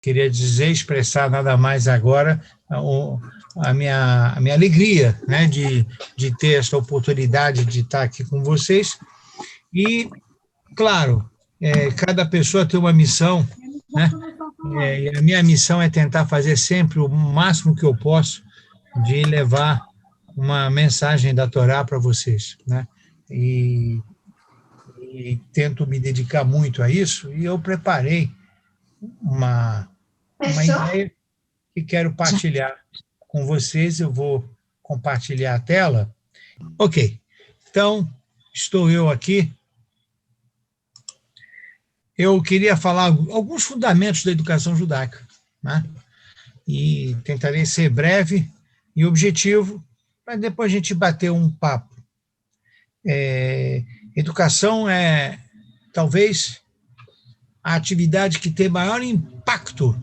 queria dizer, expressar nada mais agora a minha alegria, né, de ter esta oportunidade de estar aqui com vocês. E, claro, cada pessoa tem uma missão, né? E a minha missão é tentar fazer sempre o máximo que eu posso de levar uma mensagem da Torá para vocês, né? E tento me dedicar muito a isso, e eu preparei uma ideia que quero partilhar com vocês. Eu vou compartilhar a tela. Ok, então, estou eu aqui. Eu queria falar alguns fundamentos da educação judaica, né? E tentarei ser breve e objetivo, para depois a gente bater um papo. Educação é, talvez, a atividade que tem maior impacto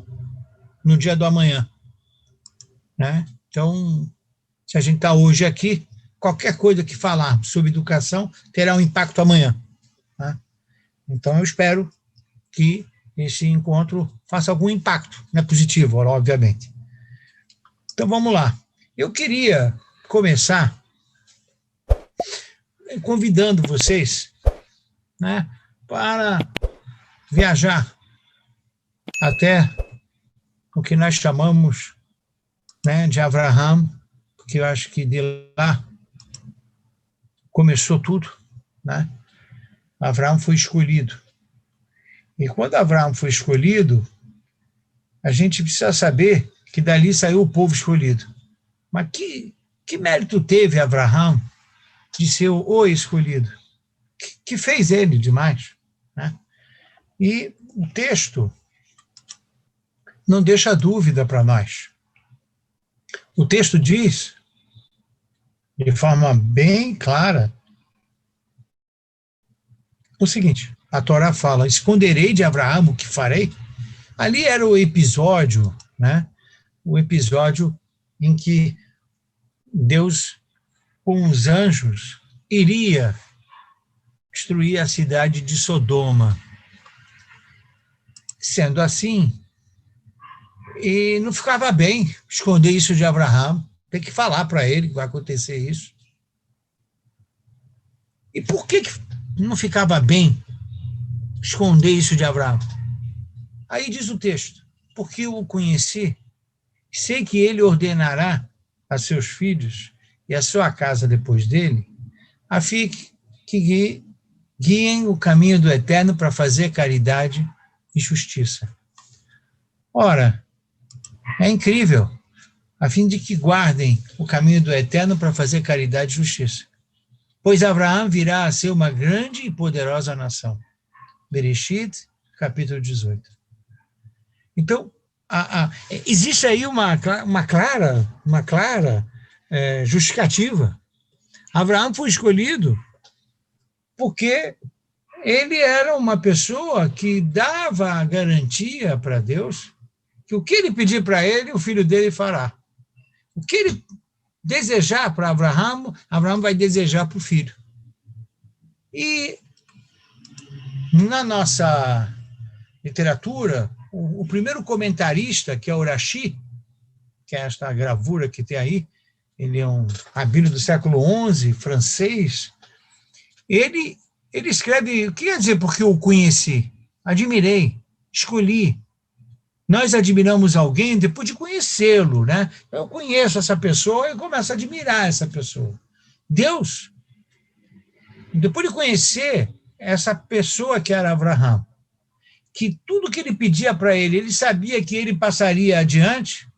no dia do amanhã, né? Então, se a gente está hoje aqui, qualquer coisa que falar sobre educação terá um impacto amanhã, né? Então, eu espero que esse encontro faça algum impacto, né, positivo, obviamente. Então, vamos lá. Eu queria começar convidando vocês, né, para viajar até o que nós chamamos, né, de Abraham, porque eu acho que de lá começou tudo, né? Abraão foi escolhido. E quando Abraão foi escolhido, a gente precisa saber que dali saiu o povo escolhido. Mas que mérito teve Abraão de ser o escolhido? Que fez ele demais, né? E o texto não deixa dúvida para nós. O texto diz, de forma bem clara, o seguinte: a Torá fala, esconderei de Abraão o que farei. Ali era o episódio, né? O episódio em que Deus, com os anjos, iria destruir a cidade de Sodoma. Sendo assim, e não ficava bem esconder isso de Abraão, tem que falar para ele que vai acontecer isso. E por que não ficava bem esconder isso de Abraão? Aí diz o texto: porque eu o conheci, sei que ele ordenará a seus filhos e a sua casa depois dele, a fim que guiem o caminho do eterno para fazer caridade e justiça. Ora, é incrível, a fim de que guardem o caminho do eterno para fazer caridade e justiça. Pois Abraão virá a ser uma grande e poderosa nação. Bereshit, capítulo 18. Então, existe aí uma clara justificativa. Abraão foi escolhido porque ele era uma pessoa que dava a garantia para Deus que o que ele pedir para ele, o filho dele fará. O que ele desejar para Abraão, Abraão vai desejar para o filho. E na nossa literatura, o primeiro comentarista, que é o Rashi, que é esta gravura que tem aí, ele é um rabino do século XI, francês, ele escreve, o que quer dizer porque eu o conheci? Admirei, escolhi. Nós admiramos alguém depois de conhecê-lo, né? Eu conheço essa pessoa e começo a admirar essa pessoa. Deus, depois de conhecer essa pessoa que era Abraão, que tudo que ele pedia para ele sabia que ele passaria adiante,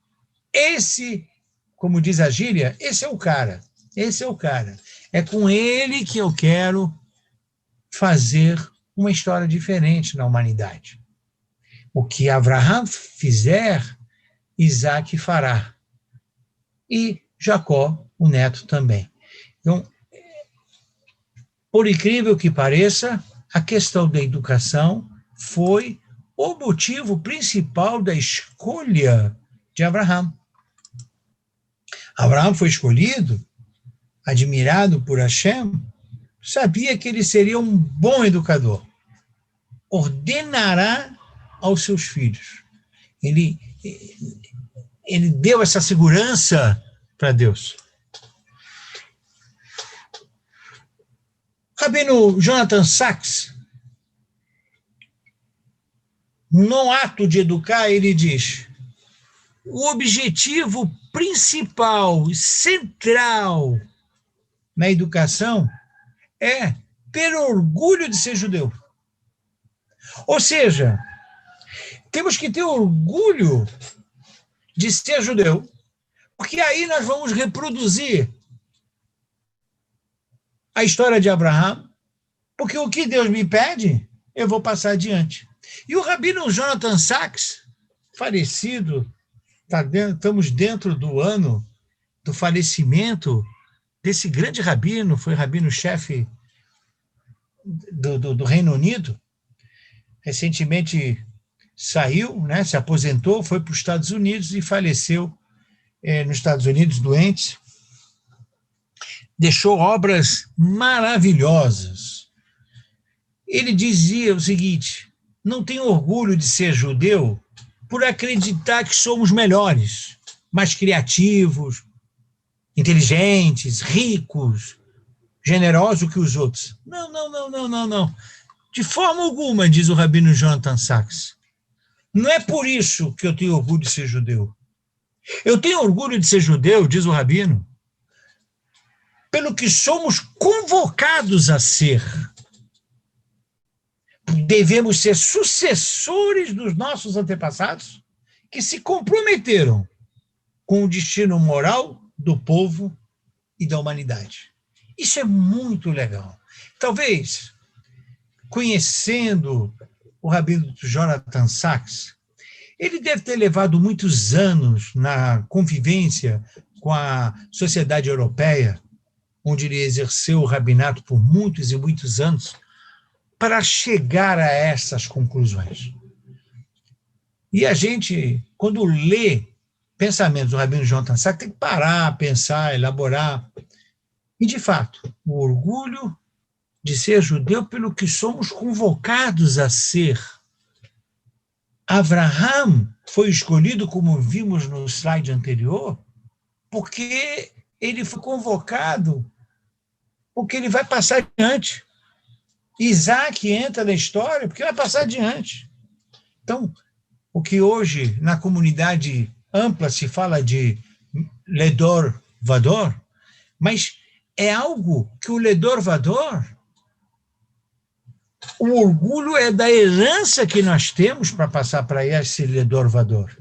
esse, como diz a gíria, esse é o cara, esse é o cara. É com ele que eu quero fazer uma história diferente na humanidade. O que Abraão fizer, Isaac fará. E Jacó, o neto, também. Então, por incrível que pareça, a questão da educação foi o motivo principal da escolha de Abraão. Abraão foi escolhido, admirado por Hashem, sabia que ele seria um bom educador. Ordenará aos seus filhos. Ele, ele deu essa segurança para Deus. Rabino Jonathan Sacks, no ato de educar, ele diz: o objetivo principal, central na educação é ter orgulho de ser judeu. Ou seja, temos que ter orgulho de ser judeu, porque aí nós vamos reproduzir a história de Abraão, porque o que Deus me pede, eu vou passar adiante. E o Rabino Jonathan Sacks, falecido, estamos dentro do ano do falecimento desse grande rabino, foi rabino-chefe do Reino Unido, recentemente saiu, né, se aposentou, foi para os Estados Unidos e faleceu nos Estados Unidos, doente. Deixou obras maravilhosas. Ele dizia o seguinte: não tenho orgulho de ser judeu por acreditar que somos melhores, mais criativos, inteligentes, ricos, generosos que os outros. Não. De forma alguma, diz o Rabino Jonathan Sacks. Não é por isso que eu tenho orgulho de ser judeu. Eu tenho orgulho de ser judeu, diz o Rabino, pelo que somos convocados a ser. Devemos ser sucessores dos nossos antepassados que se comprometeram com o destino moral do povo e da humanidade. Isso é muito legal. Talvez, conhecendo o Rabino Jonathan Sacks, ele deve ter levado muitos anos na convivência com a sociedade europeia, onde ele exerceu o rabinato por muitos e muitos anos, para chegar a essas conclusões. E a gente, quando lê pensamentos do Rabino Jonathan Sacks, tem que parar, pensar, elaborar. E, de fato, o orgulho de ser judeu pelo que somos convocados a ser. Abraham foi escolhido, como vimos no slide anterior, porque ele foi convocado, porque ele vai passar adiante. Isaac entra na história porque vai passar adiante. Então, o que hoje na comunidade ampla se fala de ledor vador, mas é algo que o ledor vador, o orgulho é da herança que nós temos para passar para esse ledor vador.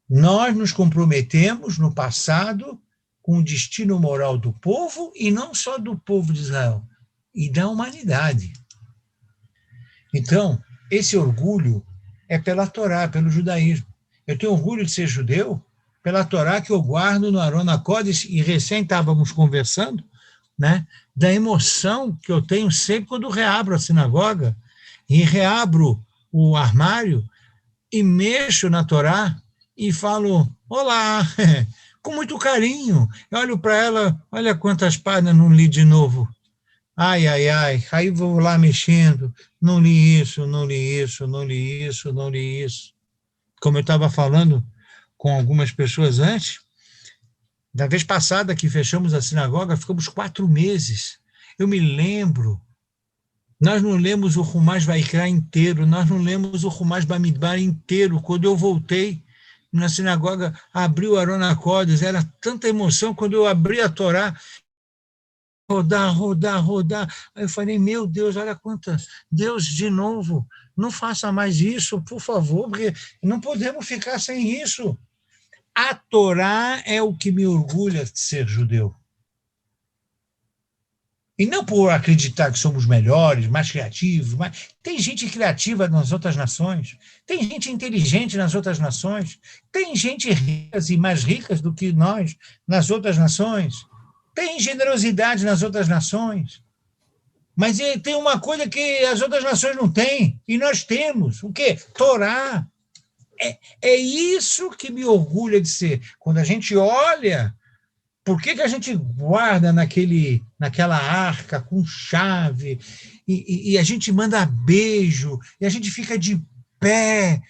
Nós nos comprometemos no passado com o destino moral do povo, e não só do povo de Israel, e da humanidade. Então, esse orgulho é pela Torá, pelo judaísmo. Eu tenho orgulho de ser judeu pela Torá que eu guardo no Aron HaKodesh, e recém estávamos conversando, né, da emoção que eu tenho sempre quando reabro a sinagoga e reabro o armário e mexo na Torá e falo: olá, com muito carinho. Eu olho para ela, olha quantas páginas não li de novo. Ai. Aí vou lá mexendo, não li isso. Como eu estava falando com algumas pessoas antes, da vez passada que fechamos a sinagoga, ficamos 4 meses. Eu me lembro, nós não lemos o Humash Vaikra inteiro, nós não lemos o Humash Bamidbar inteiro. Quando eu voltei na sinagoga, abri o Aron HaKodesh, era tanta emoção quando eu abri a Torá, rodar. Aí eu falei: meu Deus, olha quanta... Deus, de novo, não faça mais isso, por favor, porque não podemos ficar sem isso. A Torá é o que me orgulha de ser judeu. E não por acreditar que somos melhores, mais criativos. Tem gente criativa nas outras nações, tem gente inteligente nas outras nações, tem gente ricas e mais ricas do que nós nas outras nações, tem generosidade nas outras nações. Mas tem uma coisa que as outras nações não têm, e nós temos. O quê? Torá. É isso que me orgulha de ser. Quando a gente olha, por que a gente guarda naquela arca com chave, e a gente manda beijo, e a gente fica de pé?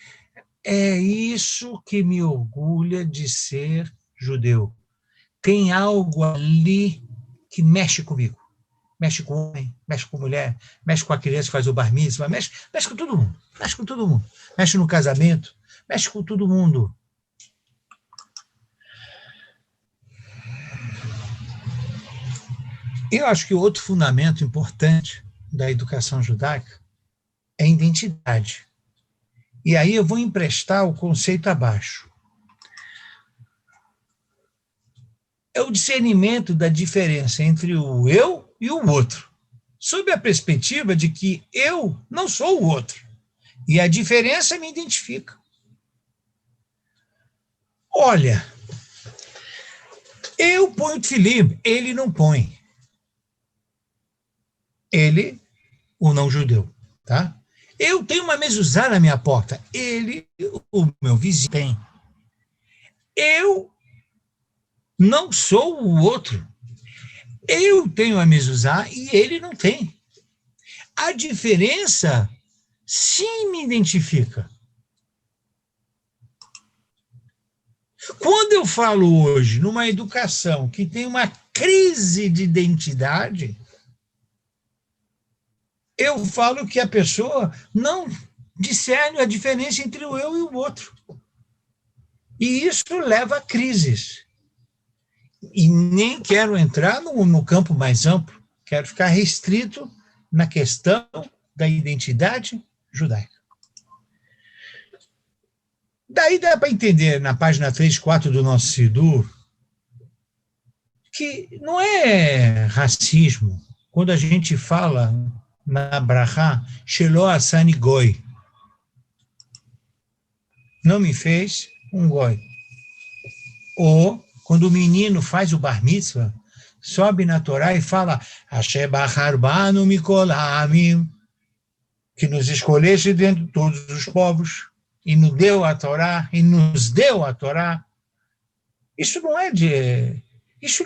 É isso que me orgulha de ser judeu. Tem algo ali que mexe comigo. Mexe com o homem, mexe com a mulher, mexe com a criança que faz o bar mitzvah, mexe com todo mundo. Mexe com todo mundo. Mexe no casamento, mexe com todo mundo. Eu acho que outro fundamento importante da educação judaica é a identidade. E aí eu vou emprestar o conceito abaixo. É o discernimento da diferença entre o eu e o outro, sob a perspectiva de que eu não sou o outro, e a diferença me identifica. Olha, eu ponho o tefilim, ele não põe. Ele, o não-judeu, tá? Eu tenho uma mezuzá na minha porta, ele, o meu vizinho, tem. Eu não sou o outro. Eu tenho a mezuzá e ele não tem. A diferença sim me identifica. Quando eu falo hoje numa educação que tem uma crise de identidade, eu falo que a pessoa não discerne a diferença entre o eu e o outro. E isso leva a crises. E nem quero entrar no campo mais amplo, quero ficar restrito na questão da identidade judaica. Daí dá para entender, na página 3, 4 do nosso Sidur, que não é racismo quando a gente fala na Brachá, Shelo Asani Goi. Não me fez um goi. Ou, quando o menino faz o bar mitzvah, sobe na Torá e fala, Asher Bachar Banu Mikol Ha'amim, que nos escolheste dentre todos os povos, e nos deu a Torá, Isso não é isso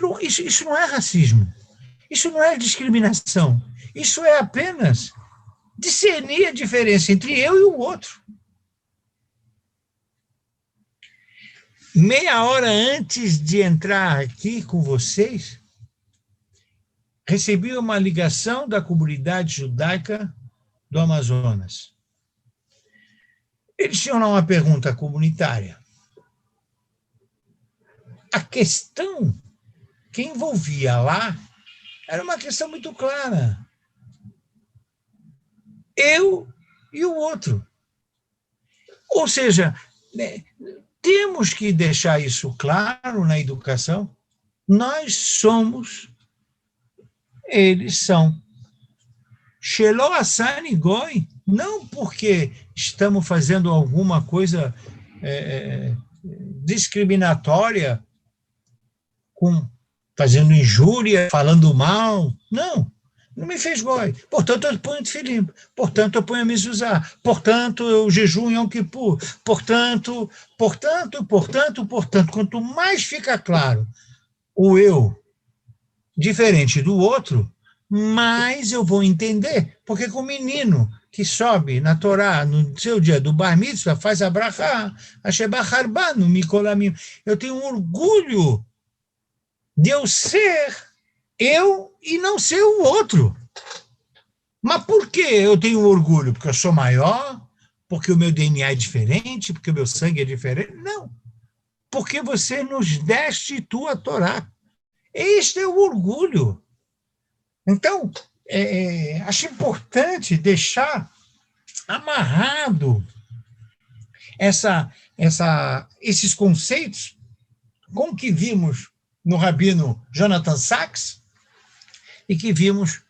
não é racismo. Isso não é discriminação. Isso é apenas discernir a diferença entre eu e o outro. Meia hora antes de entrar aqui com vocês, recebi uma ligação da comunidade judaica do Amazonas. Eles tinham lá uma pergunta comunitária. A questão que envolvia lá era uma questão muito clara. Eu e o outro. Ou seja, temos que deixar isso claro na educação. Nós somos, eles são. Shelo Asani Goi, não porque estamos fazendo alguma coisa discriminatória, fazendo injúria, falando mal. Não me fez goi. Portanto, eu ponho tefilim. Portanto, eu ponho a mezuzá. Portanto, eu jejuo em Yom Kippur. Portanto. Quanto mais fica claro o eu diferente do outro, mais eu vou entender. Porque com o menino que sobe na Torá, no seu dia do Bar Mitzvah, faz a brachá, Asher Bachar Banu Mikol Ha'amim. Eu tenho um orgulho de eu ser eu e não ser o outro. Mas por que eu tenho orgulho? Porque eu sou maior? Porque o meu DNA é diferente? Porque o meu sangue é diferente? Não. Porque você nos deste tua Torá. Este é o orgulho. Então, acho importante deixar amarrado esses conceitos com que vimos no rabino Jonathan Sacks e que vimos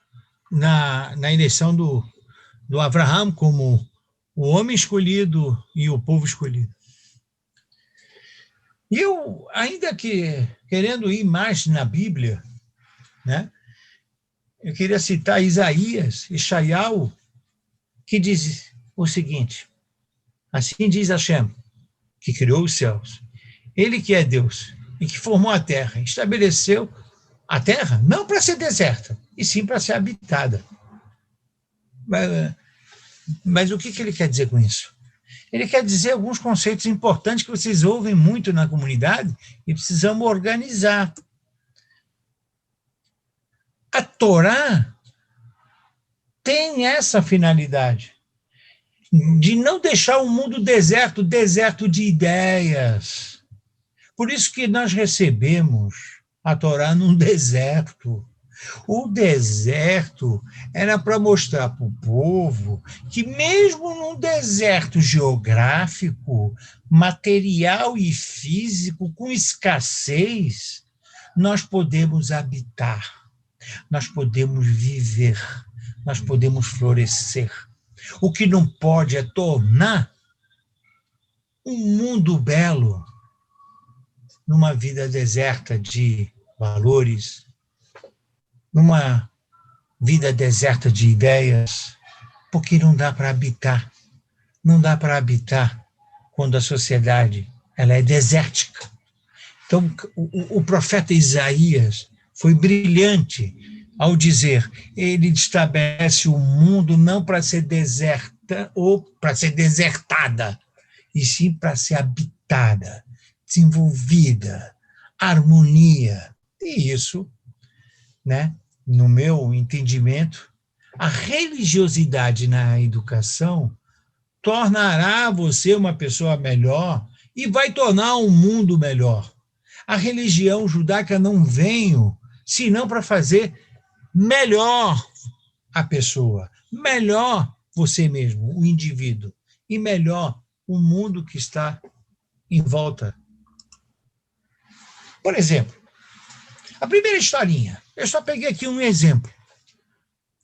na eleição do Abraham como o homem escolhido e o povo escolhido. E eu, ainda que querendo ir mais na Bíblia, né, eu queria citar Isaías, Ishaiau, que diz o seguinte, assim diz Hashem, que criou os céus, ele que é Deus e que formou a terra, estabeleceu a terra não para ser deserta, e sim para ser habitada. Mas o que ele quer dizer com isso? Ele quer dizer alguns conceitos importantes que vocês ouvem muito na comunidade e precisamos organizar. A Torá tem essa finalidade de não deixar o mundo deserto, deserto de ideias. Por isso que nós recebemos a Torá num deserto. O deserto era para mostrar para o povo que, mesmo num deserto geográfico, material e físico, com escassez, nós podemos habitar, nós podemos viver, nós podemos florescer. O que não pode é tornar um mundo belo numa vida deserta de valores, numa vida deserta de ideias, porque não dá para habitar. Não dá para habitar quando a sociedade ela é desértica. Então, o profeta Isaías foi brilhante ao dizer, ele estabelece o mundo não para ser deserta ou para ser desertada, e sim para ser habitada, desenvolvida, harmonia. E isso, né, no meu entendimento, a religiosidade na educação tornará você uma pessoa melhor e vai tornar um mundo melhor. A religião judaica não veio senão para fazer melhor a pessoa, melhor você mesmo, o indivíduo, e melhor o mundo que está em volta. Por exemplo, a primeira historinha, eu só peguei aqui um exemplo.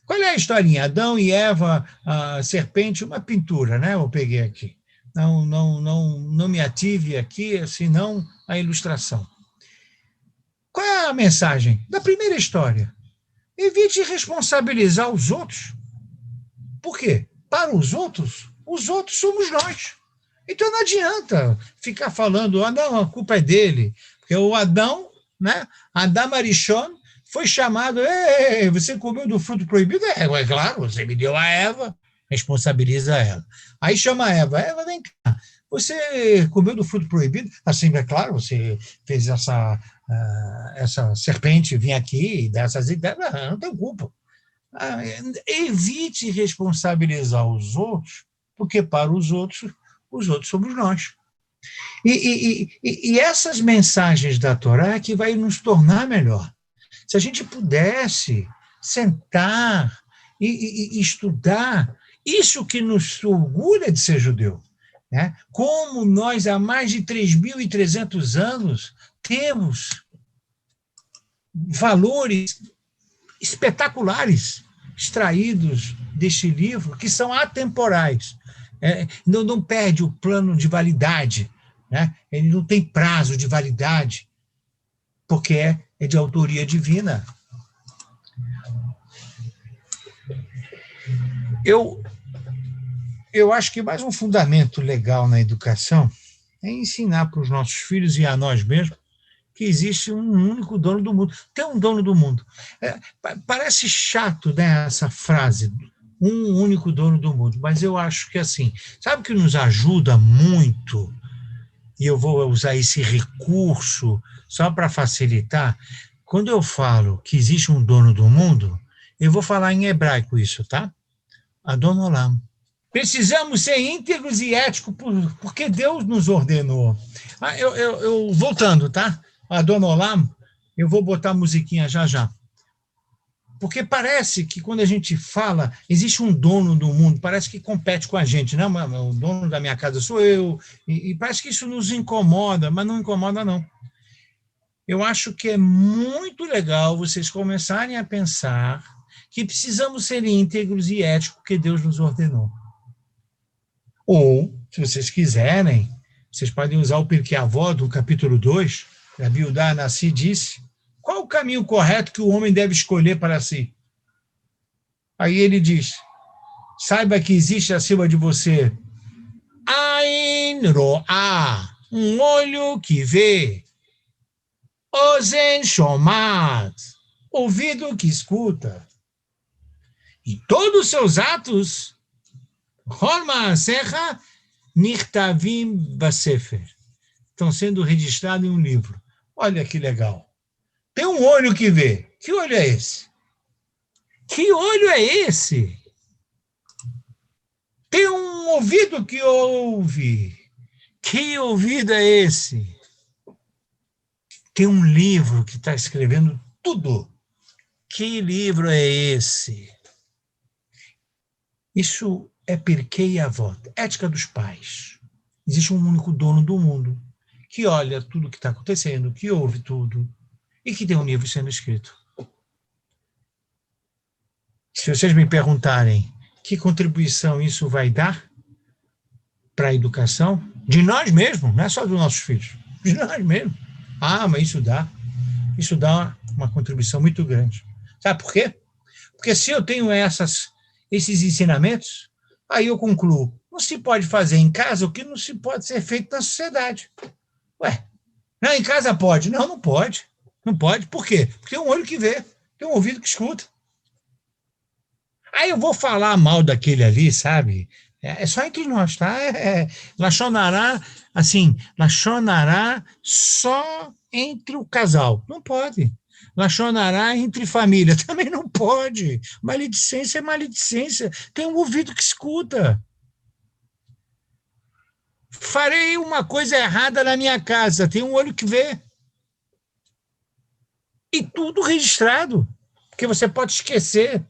Qual é a historinha? Adão e Eva, a serpente, uma pintura, né? Eu peguei aqui. Não me ative aqui, senão a ilustração. Qual é a mensagem da primeira história? Evite responsabilizar os outros. Por quê? Para os outros somos nós. Então não adianta ficar falando, não, a culpa é dele. Porque o Adão, né? Adam Arishon, foi chamado, você comeu do fruto proibido? É claro, você me deu a Eva, responsabiliza ela. Aí chama a Eva, vem cá, você comeu do fruto proibido? Assim, é claro, você fez essa serpente vir aqui e dar essas ideias, não tem culpa. Evite responsabilizar os outros, porque para os outros somos nós. E essas mensagens da Torá é que vai nos tornar melhor. Se a gente pudesse sentar e estudar isso que nos orgulha de ser judeu, né? Como nós, há mais de 3.300 anos, temos valores espetaculares extraídos deste livro, que são atemporais. Não perde o plano de validade, né? Ele não tem prazo de validade, porque é de autoria divina. Eu acho que mais um fundamento legal na educação é ensinar para os nossos filhos e a nós mesmos que existe um único dono do mundo. Tem um dono do mundo. Parece chato, né, essa frase, um único dono do mundo, mas eu acho que assim, sabe o que nos ajuda muito, e eu vou usar esse recurso só para facilitar, quando eu falo que existe um dono do mundo, eu vou falar em hebraico isso, tá? Adon Olam. Precisamos ser íntegros e éticos porque Deus nos ordenou. Voltando, tá? Adon Olam, eu vou botar a musiquinha já. Porque parece que quando a gente fala, existe um dono do mundo, parece que compete com a gente, né? O dono da minha casa sou eu, e parece que isso nos incomoda, mas não incomoda, não. Eu acho que é muito legal vocês começarem a pensar que precisamos ser íntegros e éticos porque Deus nos ordenou. Ou, se vocês quiserem, vocês podem usar o Pirkei Avot, do capítulo 2, Rabi Yehuda Hanassi disse, qual o caminho correto que o homem deve escolher para si? Aí ele diz, saiba que existe acima de você Ain Ro'ah, um olho que vê, Ozen Shomat, ouvido que escuta, e todos os seus atos, Horma Serra, Nirtavim Basefer. Estão sendo registrados em um livro. Olha que legal. Tem um olho que vê. Que olho é esse? Que olho é esse? Tem um ouvido que ouve. Que ouvido é esse? Tem um livro que está escrevendo tudo. Que livro é esse? Isso é Pirkei Avot, ética dos pais. Existe um único dono do mundo que olha tudo o que está acontecendo, que ouve tudo e que tem um livro sendo escrito. Se vocês me perguntarem que contribuição isso vai dar para a educação, de nós mesmos, não é só dos nossos filhos, de nós mesmos. Mas isso dá uma contribuição muito grande. Sabe por quê? Porque se eu tenho esses ensinamentos, aí eu concluo, não se pode fazer em casa o que não se pode ser feito na sociedade. Ué, não, em casa pode. Não, não pode. Não pode. Por quê? Porque tem um olho que vê, tem um ouvido que escuta. Aí eu vou falar mal daquele ali, sabe? É só entre nós, tá? Lachonará, assim, Lachonará só entre o casal. Não pode. Lachonará entre família. Também não pode. Maledicência é maledicência. Tem um ouvido que escuta. Farei uma coisa errada na minha casa. Tem um olho que vê. E tudo registrado. Porque você pode esquecer.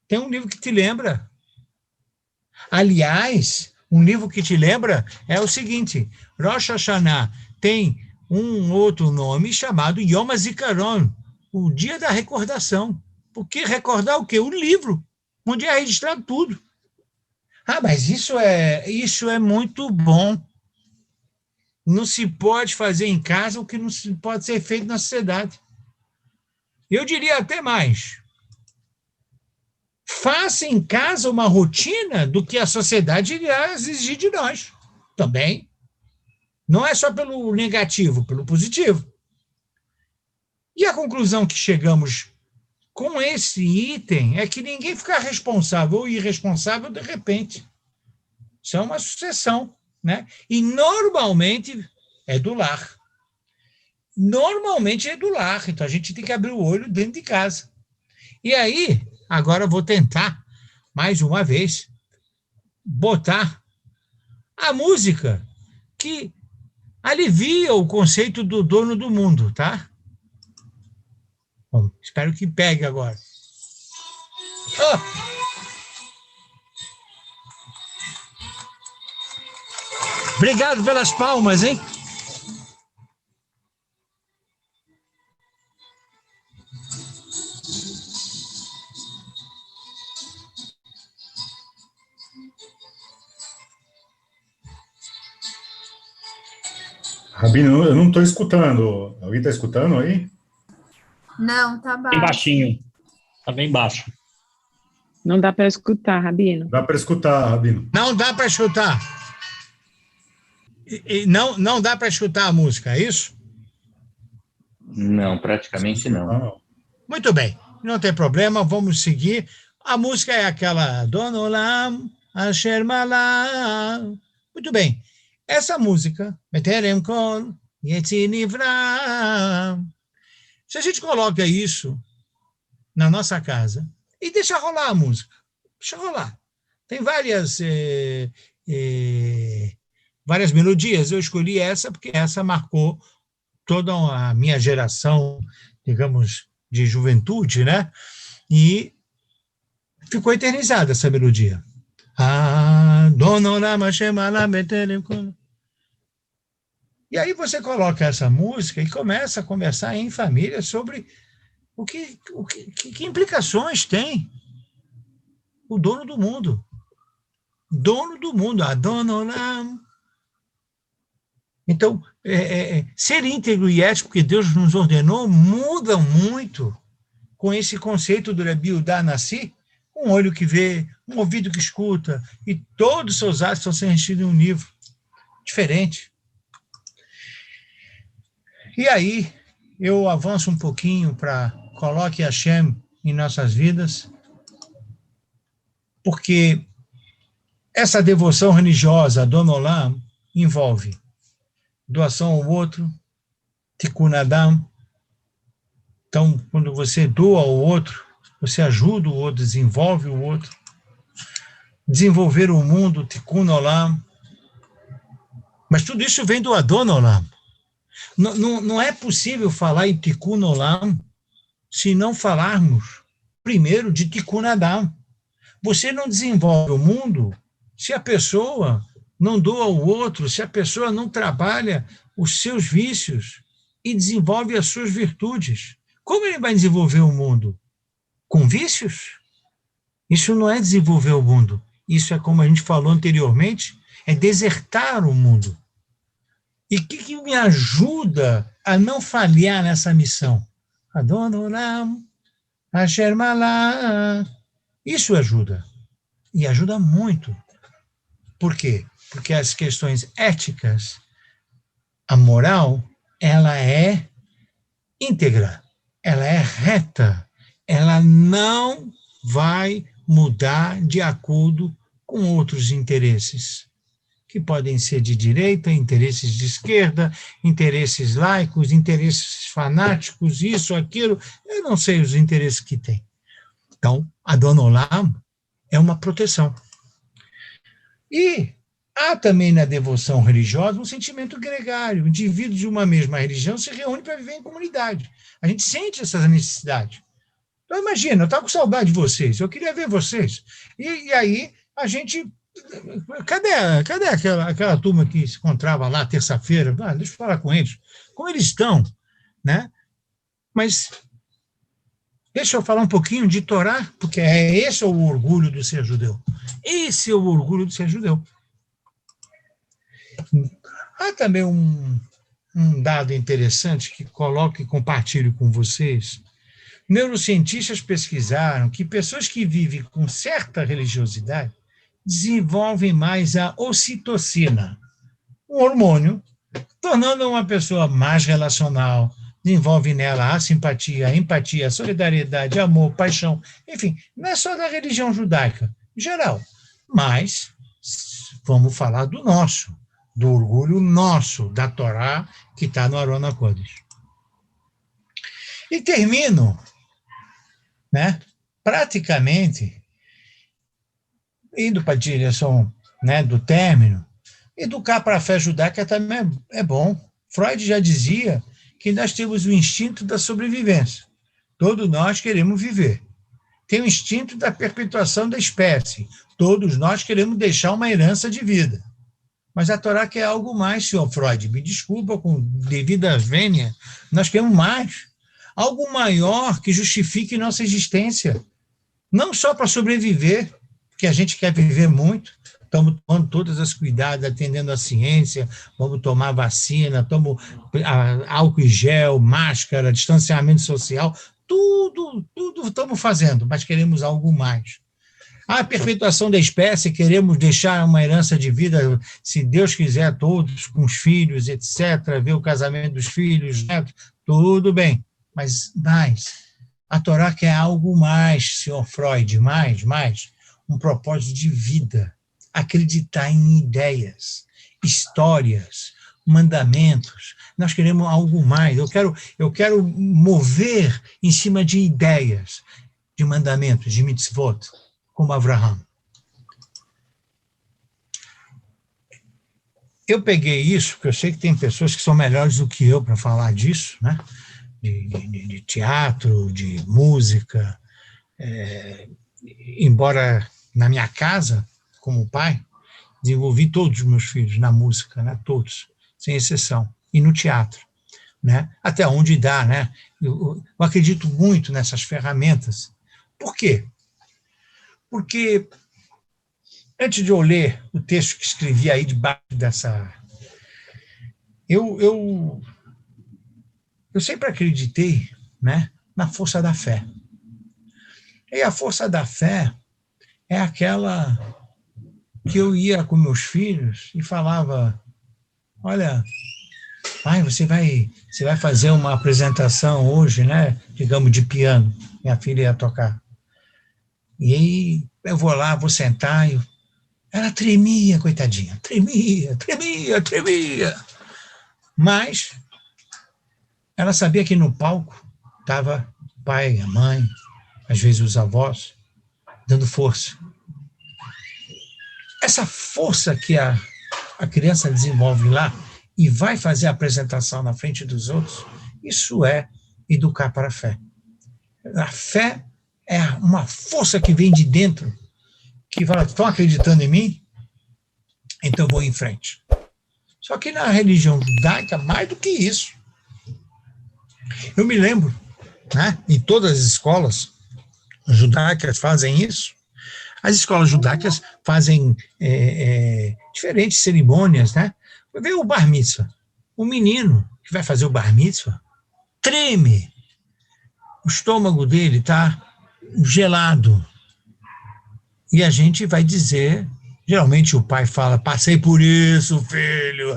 Tem um livro que te lembra. Aliás, um livro que te lembra é o seguinte, Rosh Hashanah tem um outro nome chamado Yom HaZikaron, o dia da recordação. Porque recordar o quê? O livro, onde é registrado tudo. Mas isso é muito bom. Não se pode fazer em casa o que não se pode ser feito na sociedade. Eu diria até mais. Faça em casa uma rotina do que a sociedade irá exigir de nós. Também. Não é só pelo negativo, pelo positivo. E a conclusão que chegamos com esse item é que ninguém fica responsável ou irresponsável de repente. Isso é uma sucessão, né? E normalmente é do lar. Normalmente é do lar. Então a gente tem que abrir o olho dentro de casa. E aí, agora eu vou tentar, mais uma vez, botar a música que alivia o conceito do dono do mundo, tá? Bom, espero que pegue agora. Obrigado pelas palmas, hein? Rabino, eu não estou escutando. Alguém está escutando aí? Não, tá baixo. Bem baixinho. Tá bem baixo. Não dá para escutar, Rabino. Dá para escutar, Rabino. Não dá para escutar. Não dá para escutar a música, é isso? Não, praticamente não. Muito bem, não tem problema, vamos seguir. A música é aquela Don Olam Asher Malam. Muito bem. Essa música, Beterem Kol Yetzi Nivra, se a gente coloca isso na nossa casa e deixa rolar a música, deixa rolar. Tem várias melodias, eu escolhi essa porque essa marcou toda a minha geração, digamos, de juventude, né? E ficou eternizada essa melodia. E aí você coloca essa música e começa a conversar em família sobre que implicações tem o dono do mundo. Dono do mundo, Adonolam. Então, ser íntegro e ético que Deus nos ordenou muda muito com esse conceito do Rabi Yehuda Nassi, um olho que vê, um ouvido que escuta, e todos os seus atos estão sendo enchidos em um livro diferente. E aí, eu avanço um pouquinho para coloque Hashem em nossas vidas, porque essa devoção religiosa, Adon Olam, envolve doação ao outro, Tikkun Adam. Então, quando você doa ao outro, você ajuda o outro, desenvolve o outro. Desenvolver o mundo, Tikkun Olam. Mas tudo isso vem do Adon Olam. Não é possível falar em Tikkun Olam se não falarmos primeiro de Tikkun Adam. Você não desenvolve o mundo se a pessoa não doa ao outro, se a pessoa não trabalha os seus vícios e desenvolve as suas virtudes. Como ele vai desenvolver o mundo? Com vícios? Isso não é desenvolver o mundo. Isso é, como a gente falou anteriormente, é desertar o mundo. E o que me ajuda a não falhar nessa missão? Adon Olam, Asher Malach. Isso ajuda. E ajuda muito. Por quê? Porque as questões éticas, a moral, ela é íntegra, ela é reta, ela não vai mudar de acordo com outros interesses, que podem ser de direita, interesses de esquerda, interesses laicos, interesses fanáticos, isso, aquilo, eu não sei os interesses que tem. Então, Adon Olam é uma proteção. E há também na devoção religiosa um sentimento gregário. Indivíduos de uma mesma religião se reúnem para viver em comunidade. A gente sente essa necessidade. Então, imagina, eu estava com saudade de vocês, eu queria ver vocês. E aí, a gente... Cadê aquela turma que se encontrava lá terça-feira? Deixa eu falar com eles. Como eles estão? Né? Mas deixa eu falar um pouquinho de Torá, porque esse é o orgulho do ser judeu. Esse é o orgulho do ser judeu. Há também um dado interessante que coloco e compartilho com vocês. Neurocientistas pesquisaram que pessoas que vivem com certa religiosidade desenvolvem mais a ocitocina, um hormônio, tornando uma pessoa mais relacional, desenvolve nela a simpatia, a empatia, a solidariedade, amor, paixão, enfim, não é só da religião judaica, em geral, mas vamos falar do nosso, do orgulho nosso, da Torá, que está no Aron HaKodesh. E termino, né, praticamente, indo para a direção, né, do término, educar para a fé judaica também é bom. Freud já dizia que nós temos o instinto da sobrevivência. Todos nós queremos viver. Tem o instinto da perpetuação da espécie. Todos nós queremos deixar uma herança de vida. Mas a Torá quer algo mais, senhor Freud. Me desculpa, com devida vênia, nós queremos mais. Algo maior que justifique nossa existência. Não só para sobreviver, porque a gente quer viver muito, estamos tomando todos os cuidados, atendendo a ciência, vamos tomar vacina, tomamos álcool em gel, máscara, distanciamento social, tudo estamos fazendo, mas queremos algo mais. A perpetuação da espécie, queremos deixar uma herança de vida, se Deus quiser, todos com os filhos, etc., ver o casamento dos filhos, netos, tudo bem, mas a Torá quer algo mais, senhor Freud, mais, um propósito de vida, acreditar em ideias, histórias, mandamentos. Nós queremos algo mais. Eu quero mover em cima de ideias, de mandamentos, de mitzvot, como Abraham. Eu peguei isso, porque eu sei que tem pessoas que são melhores do que eu para falar disso, né? De teatro, de música, embora na minha casa, como pai, desenvolvi todos os meus filhos na música, né? Todos, sem exceção, e no teatro, né? Até onde dá, né? Eu acredito muito nessas ferramentas. Por quê? Porque, antes de eu ler o texto que escrevi aí debaixo dessa... Eu sempre acreditei, né, na força da fé. E a força da fé é aquela que eu ia com meus filhos e falava, olha, pai, você vai fazer uma apresentação hoje, né, digamos, de piano, minha filha ia tocar. E aí eu vou lá, vou sentar, e Ela tremia, coitadinha, tremia, tremia, tremia. Mas ela sabia que no palco estava o pai, a mãe, às vezes os avós, dando força. Essa força que a criança desenvolve lá e vai fazer a apresentação na frente dos outros, isso é educar para a fé. A fé é uma força que vem de dentro, que fala, estão acreditando em mim? Então eu vou em frente. Só que na religião judaica, mais do que isso. Eu me lembro, né, em todas as escolas judaicas fazem isso. As escolas judaicas fazem diferentes cerimônias, né? Vê o bar mitzvah. O menino que vai fazer o bar mitzvah treme. O estômago dele está gelado. E a gente vai dizer, geralmente o pai fala, passei por isso, filho,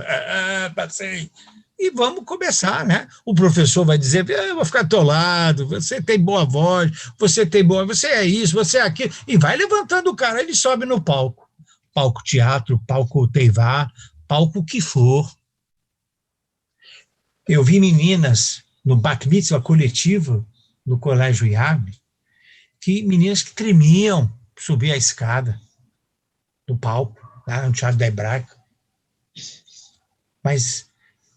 passei. E vamos começar, né? O professor vai dizer, eu vou ficar ao teu lado, você tem boa voz, você é isso, você é aquilo, e vai levantando o cara, ele sobe no palco. Palco teatro, palco teivá, palco que for. Eu vi meninas no bat mitzvah coletivo, no colégio IAB, meninas que tremiam subir a escada do palco, lá no Teatro da Hebraica. Mas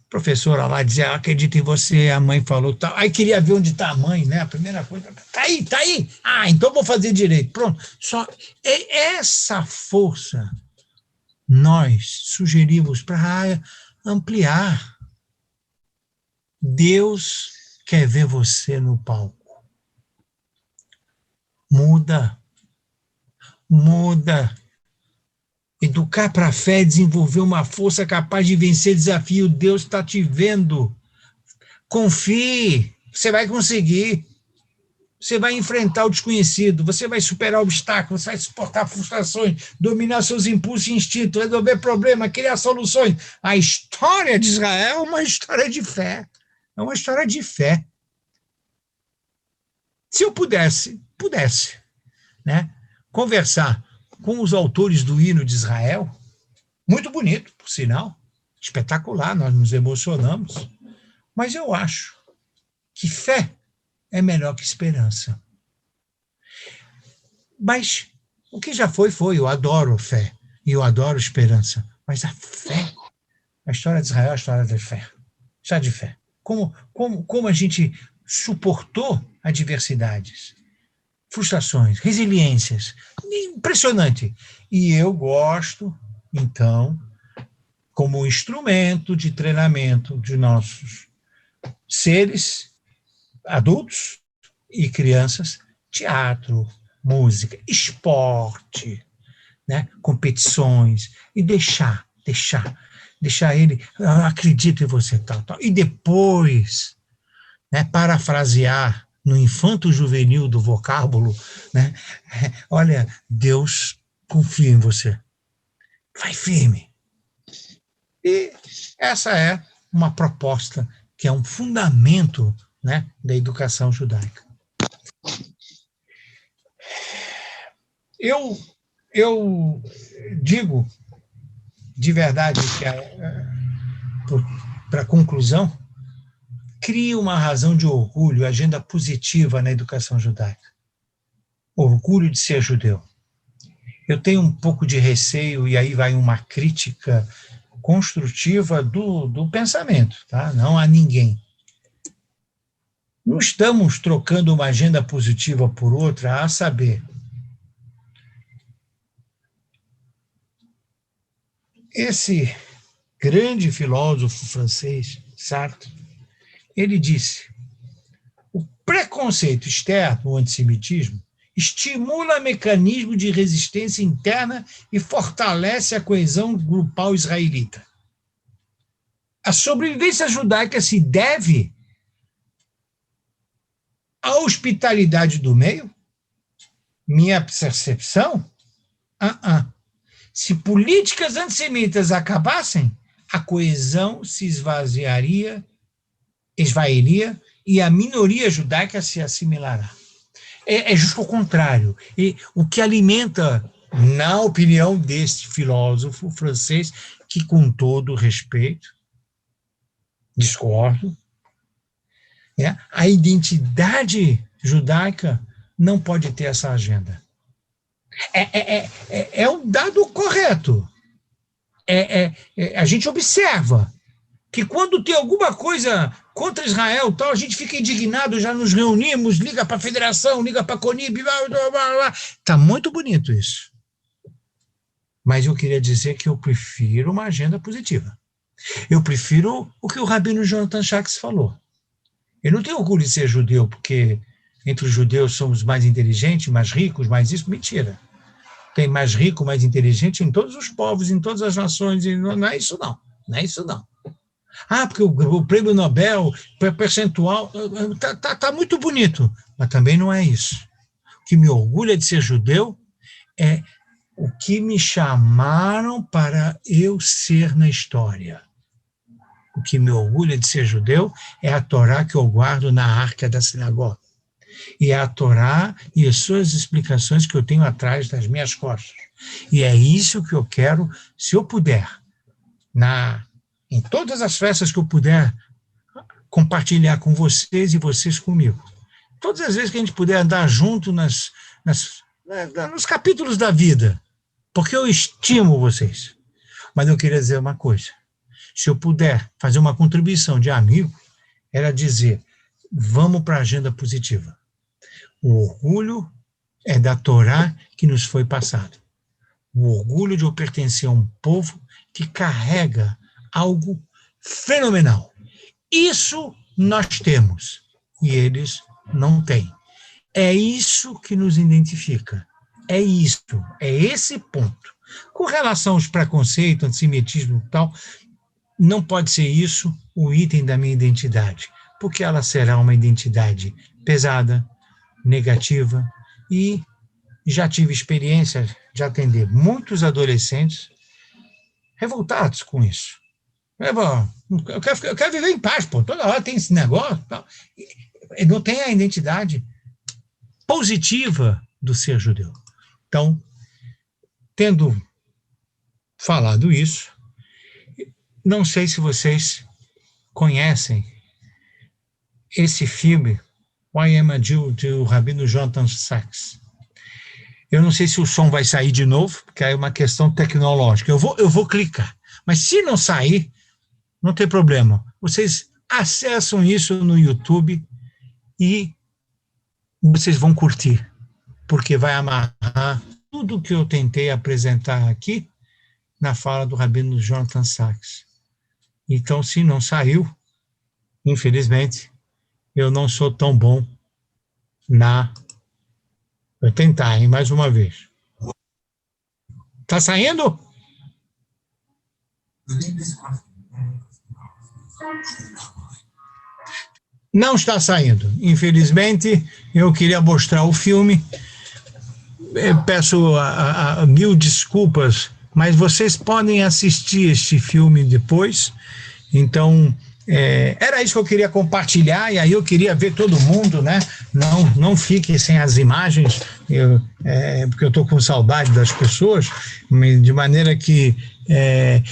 a professora lá dizia, acredito em você, a mãe falou tal. Aí queria ver onde está a mãe, né? A primeira coisa, tá aí. Ah, então vou fazer direito. Pronto. Só essa força nós sugerimos para ampliar. Deus quer ver você no palco. Muda. Educar para a fé é desenvolver uma força capaz de vencer desafio. Deus está te vendo. Confie, você vai conseguir. Você vai enfrentar o desconhecido, você vai superar obstáculos, você vai suportar frustrações, dominar seus impulsos e instintos, resolver problemas, criar soluções. A história de Israel é uma história de fé. É uma história de fé. Se eu pudesse, né, conversar com os autores do hino de Israel, muito bonito, por sinal, espetacular, nós nos emocionamos, mas eu acho que fé é melhor que esperança. Mas o que já foi, eu adoro fé, e eu adoro esperança, mas a fé, a história de Israel é a história da fé, história de fé. Como a gente suportou adversidades, frustrações, resiliências, impressionante. E eu gosto, então, como instrumento de treinamento de nossos seres adultos e crianças, teatro, música, esporte, né, competições, e deixar ele, acredito em você, tal. E depois, né, parafrasear no infanto-juvenil do vocábulo, né? Olha, Deus confia em você. Vai firme. E essa é uma proposta que é um fundamento, né, da educação judaica. Eu digo de verdade que, para conclusão, cria uma razão de orgulho, agenda positiva na educação judaica. Orgulho de ser judeu. Eu tenho um pouco de receio, e aí vai uma crítica construtiva do pensamento, tá? Não a ninguém. Não estamos trocando uma agenda positiva por outra, a saber, esse grande filósofo francês, Sartre, ele disse, o preconceito externo, o antissemitismo, estimula mecanismo de resistência interna e fortalece a coesão grupal israelita. A sobrevivência judaica se deve à hospitalidade do meio? Minha percepção? Se políticas antissemitas acabassem, a coesão se esvairia e a minoria judaica se assimilará. É justo o contrário. E o que alimenta na opinião deste filósofo francês, que com todo respeito, discordo, a identidade judaica não pode ter essa agenda. É um dado correto. A gente observa que quando tem alguma coisa contra Israel, tal, a gente fica indignado, já nos reunimos, liga para a federação, liga para a CONIB, blá, blá, blá, blá. Tá muito bonito isso. Mas eu queria dizer que eu prefiro uma agenda positiva. Eu prefiro o que o rabino Jonathan Sachs falou. Eu não tenho orgulho de ser judeu, porque entre os judeus somos mais inteligentes, mais ricos, mais isso. Mentira. Tem mais rico, mais inteligente em todos os povos, em todas as nações. E não é isso, não. Não é isso, não. Porque o prêmio Nobel, percentual, tá muito bonito. Mas também não é isso. O que me orgulha de ser judeu é o que me chamaram para eu ser na história. O que me orgulha de ser judeu é a Torá que eu guardo na arca da sinagoga. E é a Torá e as suas explicações que eu tenho atrás das minhas costas. E é isso que eu quero, se eu puder, em todas as festas que eu puder, compartilhar com vocês e vocês comigo. Todas as vezes que a gente puder andar junto nos capítulos da vida, porque eu estimo vocês. Mas eu queria dizer uma coisa. Se eu puder fazer uma contribuição de amigo, era dizer, vamos para a agenda positiva. O orgulho é da Torá que nos foi passado. O orgulho de eu pertencer a um povo que carrega algo fenomenal. Isso nós temos, e eles não têm. É isso que nos identifica. É isto, é esse ponto. Com relação aos preconceitos, antissemitismo e tal, não pode ser isso o item da minha identidade, porque ela será uma identidade pesada, negativa, e já tive experiência de atender muitos adolescentes revoltados com isso. Eu quero viver em paz, pô. Toda hora tem esse negócio. Tal. Não tem a identidade positiva do ser judeu. Então, tendo falado isso, não sei se vocês conhecem esse filme, Why Am I Jew, do rabino Jonathan Sachs. Eu não sei se o som vai sair de novo, porque é uma questão tecnológica. Eu vou clicar. Mas se não sair, não tem problema. Vocês acessam isso no YouTube e vocês vão curtir, porque vai amarrar tudo que eu tentei apresentar aqui na fala do rabino Jonathan Sachs. Então, se não saiu, infelizmente, eu não sou tão bom Vou tentar, hein, mais uma vez. Tá saindo? Não está saindo. Infelizmente, eu queria mostrar o filme. Eu peço mil desculpas, mas vocês podem assistir este filme depois. Então, era isso que eu queria compartilhar, e aí eu queria ver todo mundo, né? Não fique sem as imagens, porque eu estou com saudade das pessoas, de maneira que...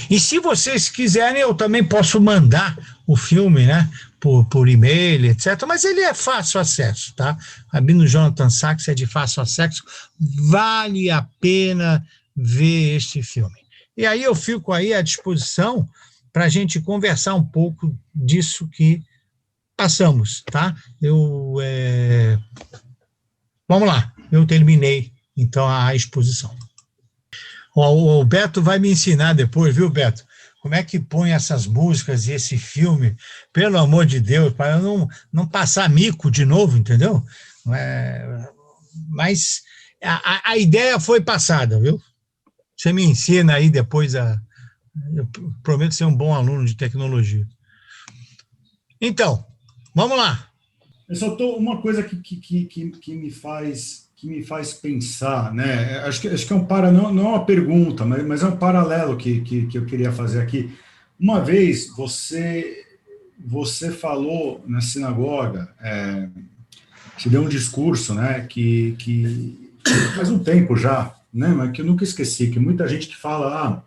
e se vocês quiserem, eu também posso mandar o filme, né? Por e-mail, etc. Mas ele é fácil acesso, tá? Rabino Jonathan Sachs é de fácil acesso. Vale a pena ver este filme. E aí eu fico aí à disposição para a gente conversar um pouco disso que passamos, tá? Vamos lá, eu terminei, então, a exposição. O Beto vai me ensinar depois, viu, Beto? Como é que põe essas músicas e esse filme, pelo amor de Deus, para eu não passar mico de novo, entendeu? Mas a ideia foi passada, viu? Você me ensina aí depois eu prometo ser um bom aluno de tecnologia. Então, vamos lá. Eu só uma coisa que me faz pensar, né? Acho que é não é uma pergunta, mas é um paralelo que eu queria fazer aqui. Uma vez você falou na sinagoga, você deu um discurso, né? Que faz um tempo já, né, mas que eu nunca esqueci, que muita gente que fala,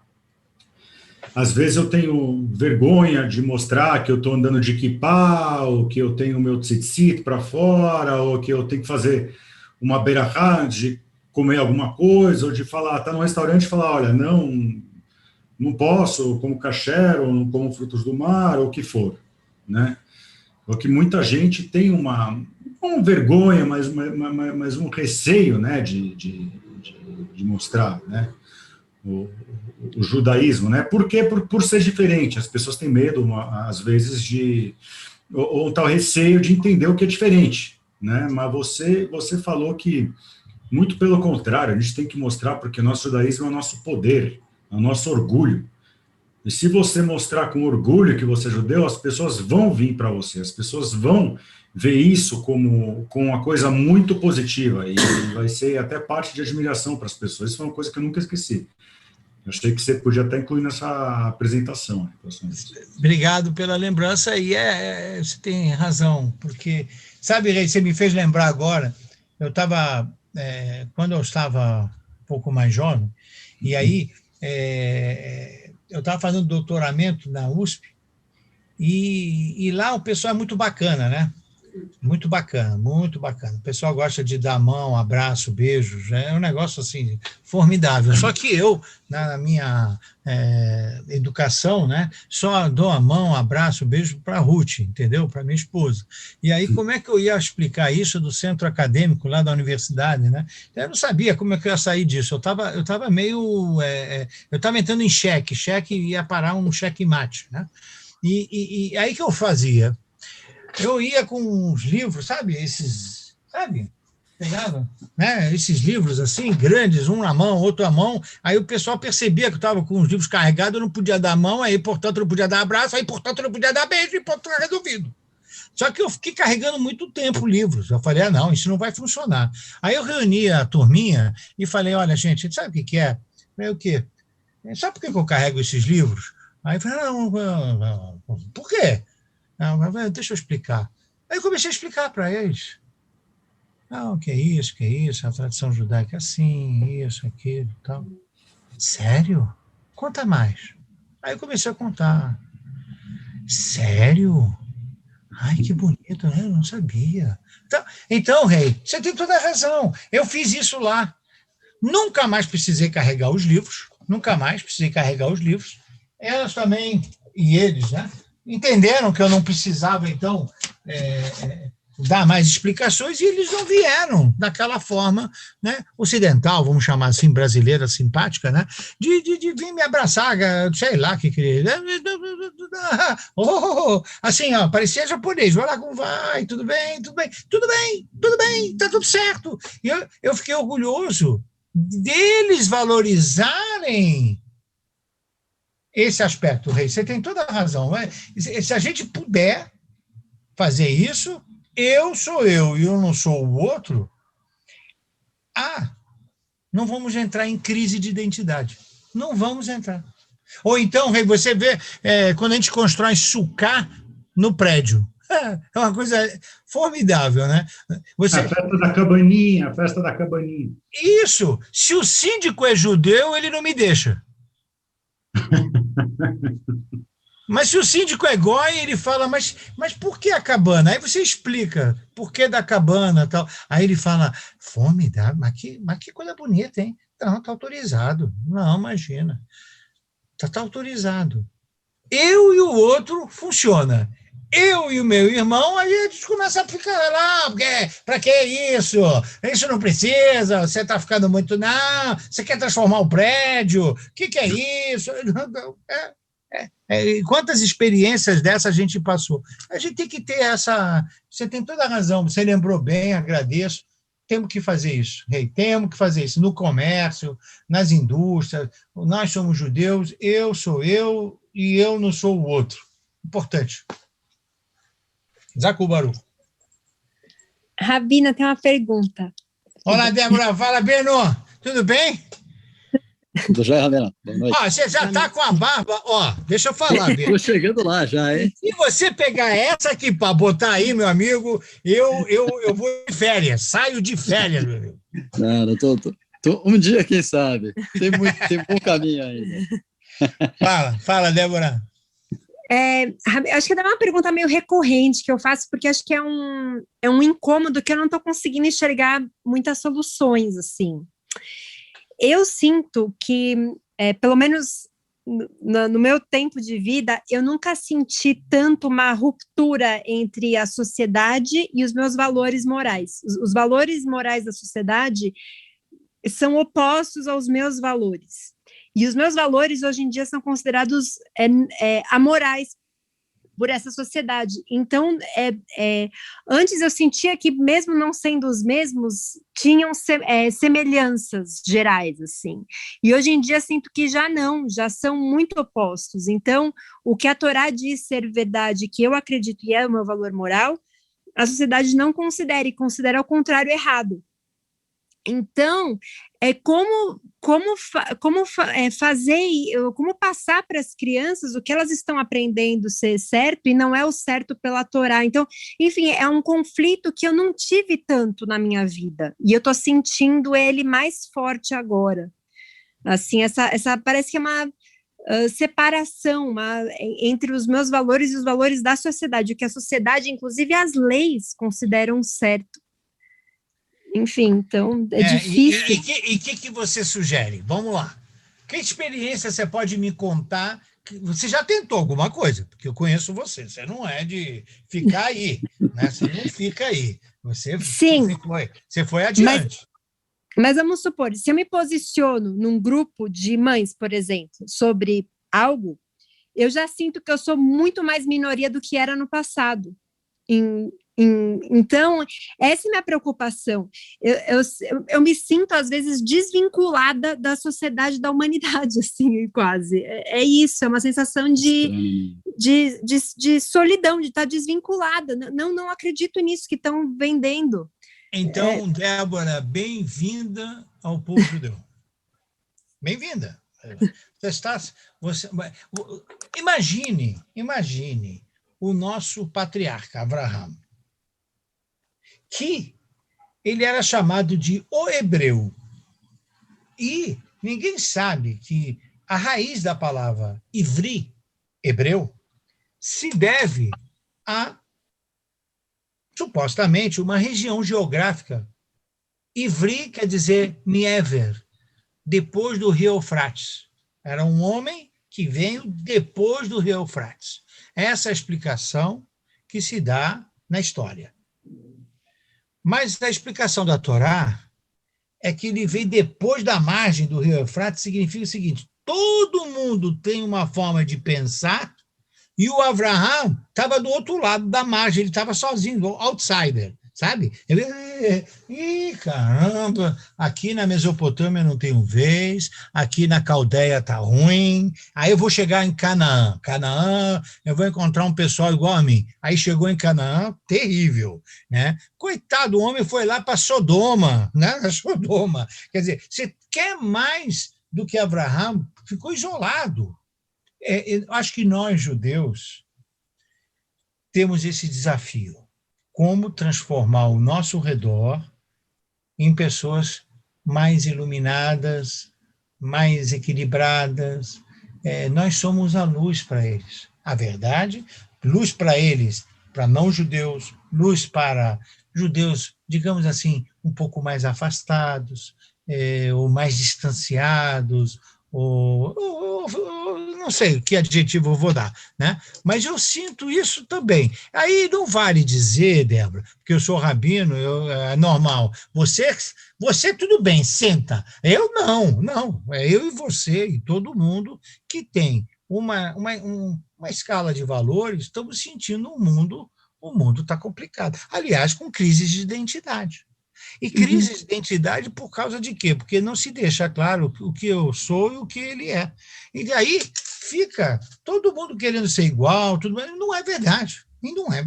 às vezes eu tenho vergonha de mostrar que eu estou andando de kippah, ou que eu tenho meu tzitzit para fora, ou que eu tenho que fazer uma berachá de comer alguma coisa, ou de falar, tá no restaurante e falar, olha, não posso, eu como kasher, ou não como frutos do mar, ou o que for, né? Porque muita gente tem uma vergonha, mas um receio, né, de mostrar, né, o judaísmo, né? Por quê? Por ser diferente. As pessoas têm medo, às vezes, ou tal receio de entender o que é diferente, né? Mas você falou que, muito pelo contrário, a gente tem que mostrar, porque o nosso judaísmo é o nosso poder, é o nosso orgulho. E se você mostrar com orgulho que você é judeu, as pessoas vão vir para você, as pessoas vão ver isso como uma coisa muito positiva, e vai ser até parte de admiração para as pessoas. Isso foi uma coisa que eu nunca esqueci. Eu achei que você podia até incluir nessa apresentação. Obrigado pela lembrança, e você tem razão, porque, sabe, Rei, você me fez lembrar agora, quando eu estava um pouco mais jovem, e aí eu estava fazendo doutoramento na USP, e lá o pessoal é muito bacana, né? Muito bacana, muito bacana. O pessoal gosta de dar mão, abraço, beijos, é um negócio assim formidável. Só que eu, na minha educação, né, só dou a mão, abraço, beijo para a Ruth, entendeu? Para minha esposa. E aí, como é que eu ia explicar isso do centro acadêmico lá da universidade, né? Eu não sabia como é que eu ia sair disso. Eu estava meio... eu estava entrando em cheque ia parar um cheque-mate, né? E aí que eu fazia? Eu ia com uns livros, sabe? Pegava, né? Esses livros assim, grandes, um na mão, outro na mão. Aí o pessoal percebia que eu estava com os livros carregados, eu não podia dar mão, aí, portanto, não podia dar abraço, aí, portanto, não podia dar beijo, e, portanto, resolvido. Só que eu fiquei carregando muito tempo livros. Eu falei, não, isso não vai funcionar. Aí eu reuni a turminha e falei, olha, gente, sabe o que é? Eu falei, o quê? Sabe por que eu carrego esses livros? Aí eu falei, não, por quê? Não, deixa eu explicar. Aí eu comecei a explicar para eles. Não, que é isso, a tradição judaica é assim, isso, aquilo, tal. Sério? Conta mais. Aí eu comecei a contar. Sério? Ai, que bonito, né? Eu não sabia. Então, Rei, você tem toda a razão. Eu fiz isso lá. Nunca mais precisei carregar os livros, Elas também, e eles, né? Entenderam que eu não precisava, então, dar mais explicações, e eles não vieram daquela forma, né, ocidental, vamos chamar assim, brasileira, simpática, né, de vir me abraçar, sei lá, que assim, ó, parecia japonês, vai, tudo bem, tá tudo certo. E eu fiquei orgulhoso deles valorizarem esse aspecto, Rei. Você tem toda a razão. Se a gente puder fazer isso, eu sou eu e eu não sou o outro, não vamos entrar em crise de identidade. Não vamos entrar. Ou então, Rei, você vê, quando a gente constrói sucá no prédio, é uma coisa formidável, né? A festa da cabaninha, Isso. Se o síndico é judeu, ele não me deixa. Mas se o síndico é goi, ele fala, mas por que a cabana? Aí você explica por que da cabana, tal. Aí ele fala, formidável, mas que coisa bonita, hein? Não, está autorizado. Não, imagina. Está autorizado. Eu e o outro funciona. Eu e o meu irmão, aí a gente começa a ficar lá, para que isso? Isso não precisa, você está ficando muito, não, você quer transformar o prédio, o que é isso? Quantas experiências dessa a gente passou? A gente tem que ter essa, você tem toda a razão, você lembrou bem, agradeço, temos que fazer isso, Rei, temos que fazer isso, no comércio, nas indústrias, nós somos judeus, eu sou eu e eu não sou o outro. Importante. Zacu Baruch. Rabina, tem uma pergunta. Olá, Débora. Fala, Beno. Tudo bem? Tudo jóia, Rabina? Boa noite. Você já está com a barba. Deixa eu falar, Beno. Estou chegando lá já, hein? Se você pegar essa aqui para botar aí, meu amigo, eu vou de férias. Saio de férias, meu amigo. Não estou Um dia, quem sabe? Tem bom caminho ainda. Fala, Débora. Acho que é uma pergunta meio recorrente que eu faço, porque acho que é um incômodo que eu não estou conseguindo enxergar muitas soluções, assim. Eu sinto que, pelo menos no meu tempo de vida, eu nunca senti tanto uma ruptura entre a sociedade e os meus valores morais. Os valores morais da sociedade são opostos aos meus valores. E os meus valores, hoje em dia, são considerados amorais por essa sociedade. Então, antes eu sentia que, mesmo não sendo os mesmos, tinham semelhanças gerais, assim. E hoje em dia sinto que já são muito opostos. Então, o que a Torá diz ser verdade, que eu acredito e é o meu valor moral, a sociedade não considera, e considera ao contrário errado. Então, como passar para as crianças o que elas estão aprendendo ser certo e não é o certo pela Torá. Então, enfim, é um conflito que eu não tive tanto na minha vida, e eu estou sentindo ele mais forte agora. Assim, essa parece que é uma separação entre os meus valores e os valores da sociedade, o que a sociedade, inclusive as leis, consideram certo. Enfim, então é difícil. E o que você sugere? Vamos lá. Que experiência você pode me contar? Você já tentou alguma coisa, porque eu conheço você. Você não é de ficar aí, né? Você não fica aí. Você foi adiante. Mas vamos supor, se eu me posiciono num grupo de mães, por exemplo, sobre algo, eu já sinto que eu sou muito mais minoria do que era no passado. Então, essa é a minha preocupação. Eu me sinto, às vezes, desvinculada da sociedade, da humanidade, assim, quase. É isso, é uma sensação de solidão, de estar desvinculada. Não acredito nisso que estão vendendo. Então, Débora, bem-vinda ao povo judeu. Bem-vinda. Imagine o nosso patriarca, Abraham, que ele era chamado de o hebreu. E ninguém sabe que a raiz da palavra ivri, hebreu, se deve a, supostamente, uma região geográfica. Ivri quer dizer Niever, depois do rio Eufrates. Era um homem que veio depois do rio Eufrates. Essa é a explicação que se dá na história. Mas a explicação da Torá é que ele veio depois da margem do rio Eufrates, significa o seguinte: todo mundo tem uma forma de pensar, e o Abraham estava do outro lado da margem, ele estava sozinho, outsider, sabe? Caramba, aqui na Mesopotâmia não tenho vez, aqui na Caldeia está ruim, aí eu vou chegar em Canaã, eu vou encontrar um pessoal igual a mim. Aí chegou em Canaã, terrível, né? Coitado, o homem foi lá para Sodoma, né? Sodoma. Quer dizer, você quer mais do que Abraham, ficou isolado. Eu acho que nós, judeus, temos esse desafio. Como transformar o nosso redor em pessoas mais iluminadas, mais equilibradas. Nós somos a luz para eles. A verdade, luz para eles, para não-judeus, luz para judeus, digamos assim, um pouco mais afastados, ou mais distanciados, ou não sei que adjetivo eu vou dar, né? Mas eu sinto isso também. Aí não vale dizer, Débora, porque eu sou rabino, é normal. Você tudo bem, senta. Eu não. É eu e você e todo mundo que tem uma escala de valores, estamos sentindo o mundo está complicado. Aliás, com crises de identidade. E crise de identidade por causa de quê? Porque não se deixa claro o que eu sou e o que ele é. E aí fica todo mundo querendo ser igual, tudo, mas não é verdade. E não é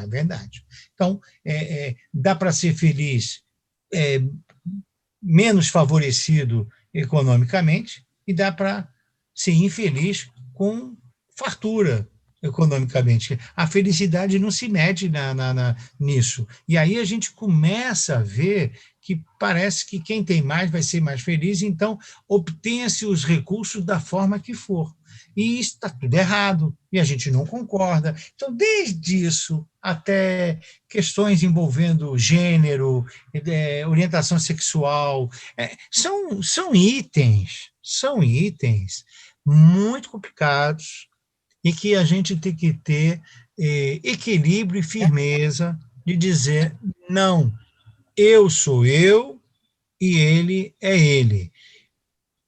verdade. Então, dá para ser feliz menos favorecido economicamente e dá para ser infeliz com fartura, economicamente. A felicidade não se mede nisso. E aí a gente começa a ver que parece que quem tem mais vai ser mais feliz, então obtenha-se os recursos da forma que for. E isso está tudo errado, e a gente não concorda. Então, desde isso até questões envolvendo gênero, orientação sexual, são itens muito complicados e que a gente tem que ter equilíbrio e firmeza de dizer, não, eu sou eu e ele é ele.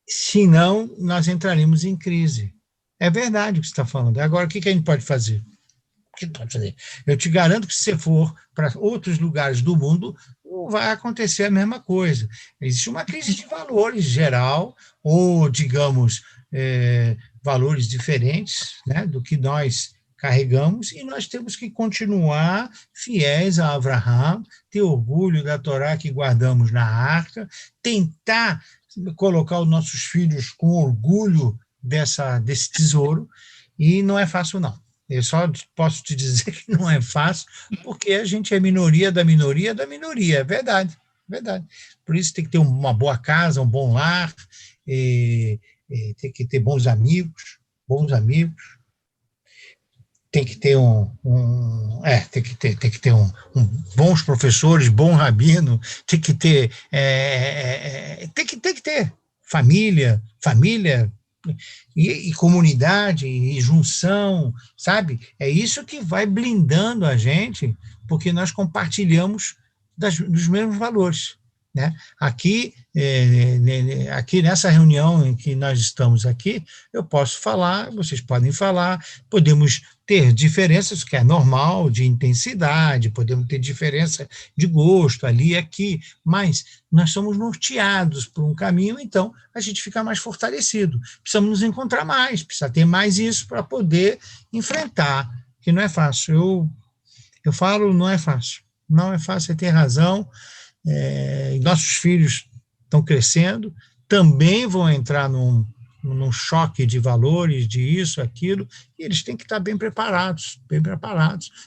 Senão, nós entraremos em crise. É verdade o que você está falando. Agora, o que a gente pode fazer? O que pode fazer? Eu te garanto que se você for para outros lugares do mundo, vai acontecer a mesma coisa. Existe uma crise de valores geral, ou, digamos, valores diferentes, né, do que nós carregamos, e nós temos que continuar fiéis a Abraham, ter orgulho da Torá que guardamos na arca, tentar colocar os nossos filhos com orgulho desse tesouro, e não é fácil, não. Eu só posso te dizer que não é fácil, porque a gente é minoria da minoria da minoria, é verdade, verdade. Por isso tem que ter uma boa casa, um bom lar, tem que ter bons amigos, tem que ter bons professores, bom rabino, tem que ter família e comunidade e junção, sabe? É isso que vai blindando a gente, porque nós compartilhamos dos mesmos valores, né? Aqui nessa reunião em que nós estamos aqui, eu posso falar, vocês podem falar, podemos ter diferenças, que é normal, de intensidade, podemos ter diferença de gosto ali e aqui, mas nós somos norteados por um caminho, então a gente fica mais fortalecido. Precisamos nos encontrar mais, precisa ter mais isso para poder enfrentar, que não é fácil. Eu falo, não é fácil, você tem razão. Nossos filhos estão crescendo, também vão entrar num choque de valores, de isso, aquilo, e eles têm que estar bem preparados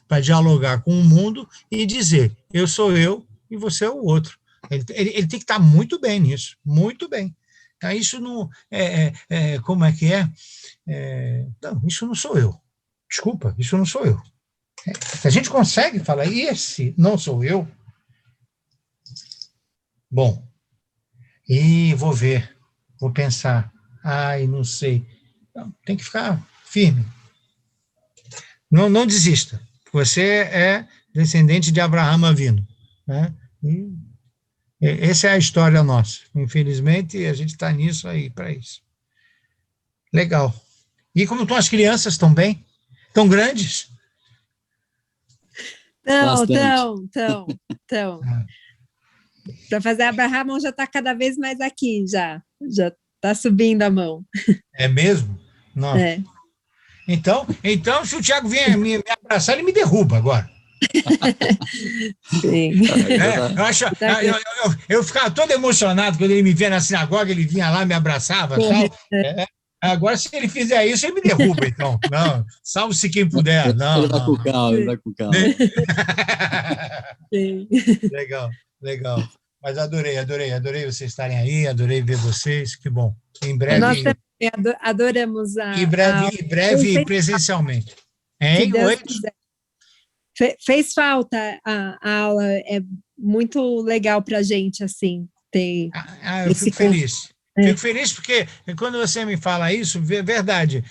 para dialogar com o mundo e dizer, eu sou eu e você é o outro. Ele tem que estar muito bem nisso, muito bem. Então, isso não como é que é? Não, isso não sou eu. Desculpa, isso não sou eu. Se a gente consegue falar, esse não sou eu, bom, e vou pensar, não sei. Não, tem que ficar firme. Não desista. Você é descendente de Abraham Avinu, né? E essa é a história nossa. Infelizmente, a gente está nisso aí, para isso. Legal. E como estão as crianças? Estão bem? Estão grandes? Estão. Para fazer Abraham, já está cada vez mais aqui, já está subindo a mão. É mesmo? Não. Então, se o Tiago vier me abraçar, ele me derruba agora. Sim. Eu ficava todo emocionado quando ele me via na sinagoga, ele vinha lá, me abraçava, tal. Agora, se ele fizer isso, ele me derruba, então. Não, salve-se quem puder. Não, ele vai com calma. Sim. Legal. Mas adorei vocês estarem aí, adorei ver vocês, que bom. Em breve. Nós também adoramos Em breve presencialmente. Oi? Fez falta a aula, é muito legal para a gente, assim, ter. Eu fico feliz. Fico feliz porque quando você me fala isso, é verdade,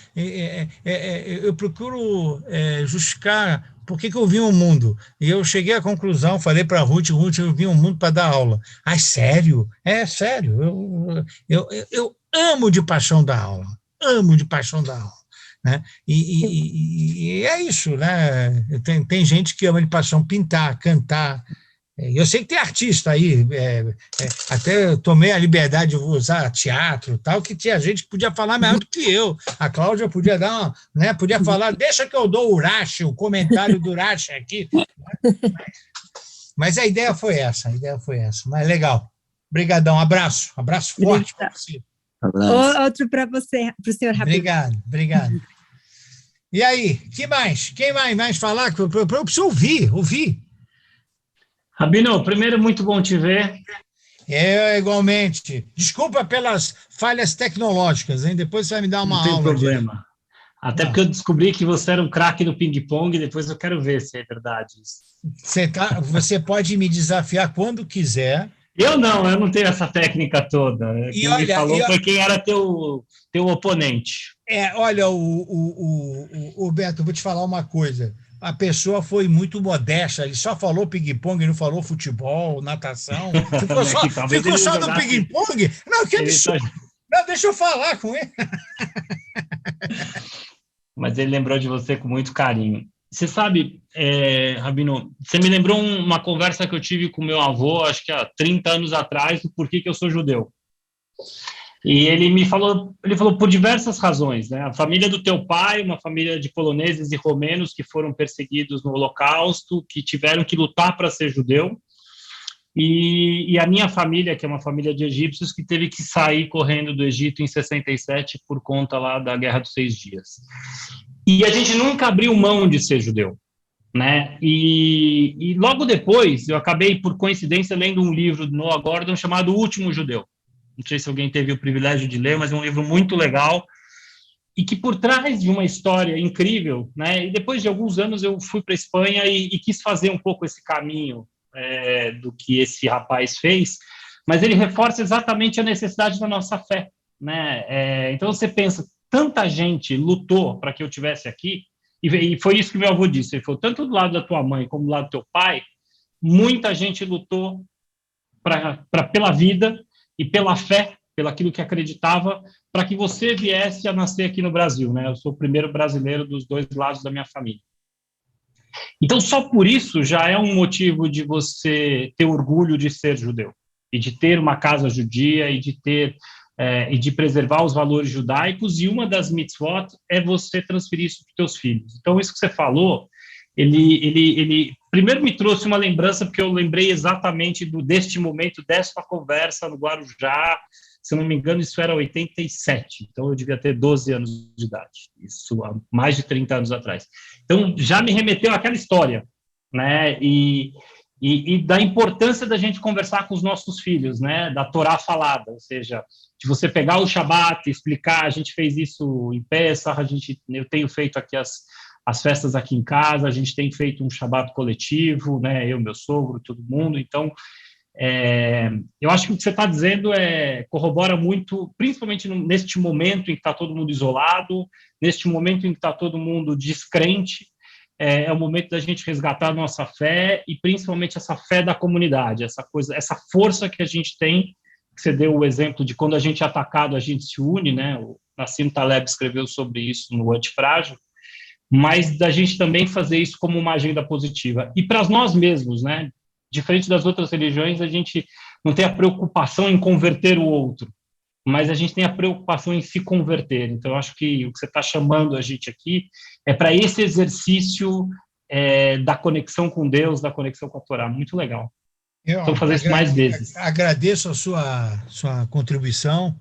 eu procuro justificar por que eu vim ao mundo. E eu cheguei à conclusão, falei para a Ruth, eu vim ao mundo para dar aula. Sério? Sério. Eu amo de paixão da aula. Né? E é isso, né? Tem gente que ama de paixão pintar, cantar. Eu sei que tem artista aí, até tomei a liberdade de usar teatro, tal, que tinha gente que podia falar mais do que eu. A Cláudia podia dar podia falar, deixa que eu dou o comentário do Urashi aqui. Mas a ideia foi essa. Mas legal. Obrigadão, abraço forte para você. Outro para você, para o senhor Rabino. Obrigado. E aí, que mais? Quem mais falar? Eu preciso ouvir. Rabino, primeiro, muito bom te ver. Igualmente. Desculpa pelas falhas tecnológicas, hein? Depois você vai me dar uma Não tem aula. problema. Até porque eu descobri que você era um craque do ping-pong, depois eu quero ver se é verdade isso. Você pode me desafiar quando quiser. Eu não tenho essa técnica toda. Quem me falou foi quem era teu oponente. Olha, o Beto, eu vou te falar uma coisa. A pessoa foi muito modesta, ele só falou ping-pong, não falou futebol, natação. Ficou só no ping-pong? Não, que absurdo. Não, deixa eu falar com ele. Mas ele lembrou de você com muito carinho. Você sabe, Rabino, você me lembrou uma conversa que eu tive com meu avô, acho que há 30 anos atrás, do porquê que eu sou judeu. E ele falou por diversas razões, né? A família do teu pai, uma família de poloneses e romenos que foram perseguidos no Holocausto, que tiveram que lutar para ser judeu, e a minha família, que é uma família de egípcios, que teve que sair correndo do Egito em 67 por conta lá da Guerra dos 6 Dias. E a gente nunca abriu mão de ser judeu, né? E logo depois, eu acabei, por coincidência, lendo um livro do Noah Gordon chamado O Último Judeu. Não sei se alguém teve o privilégio de ler, mas é um livro muito legal e que por trás de uma história incrível, né? E depois de alguns anos eu fui para a Espanha e quis fazer um pouco esse caminho do que esse rapaz fez, mas ele reforça exatamente a necessidade da nossa fé, né? Então você pensa, tanta gente lutou para que eu estivesse aqui, e foi isso que meu avô disse, ele falou, tanto do lado da tua mãe como do lado do teu pai, muita gente lutou pela vida e pela fé, pelo aquilo que acreditava, para que você viesse a nascer aqui no Brasil, né? Eu sou o primeiro brasileiro dos dois lados da minha família. Então, só por isso já é um motivo de você ter orgulho de ser judeu, e de ter uma casa judia, e de preservar os valores judaicos, e uma das mitzvot é você transferir isso para os teus filhos. Então, isso que você falou, ele primeiro me trouxe uma lembrança, porque eu lembrei exatamente deste momento, dessa conversa no Guarujá, se não me engano, isso era 87, então eu devia ter 12 anos de idade, isso há mais de 30 anos atrás. Então, já me remeteu àquela história, né, e da importância da gente conversar com os nossos filhos, né, da Torá falada, ou seja, de você pegar o Shabat, explicar, a gente fez isso em Pessah, eu tenho feito aqui as festas aqui em casa, a gente tem feito um Shabat coletivo, né, eu, meu sogro, todo mundo, então, eu acho que o que você está dizendo corrobora muito, principalmente neste momento em que está todo mundo isolado, neste momento em que está todo mundo descrente, é o momento da gente resgatar a nossa fé e principalmente essa fé da comunidade, essa força que a gente tem, que você deu o exemplo de quando a gente é atacado, a gente se une, né? O Nassim Taleb escreveu sobre isso no Antifrágil, mas da gente também fazer isso como uma agenda positiva. E para nós mesmos, né? Diferente das outras religiões, a gente não tem a preocupação em converter o outro, mas a gente tem a preocupação em se converter. Então, eu acho que o que você está chamando a gente aqui é para esse exercício da conexão com Deus, da conexão com a Torá. Muito legal. Vamos fazer isso mais vezes. Agradeço a sua contribuição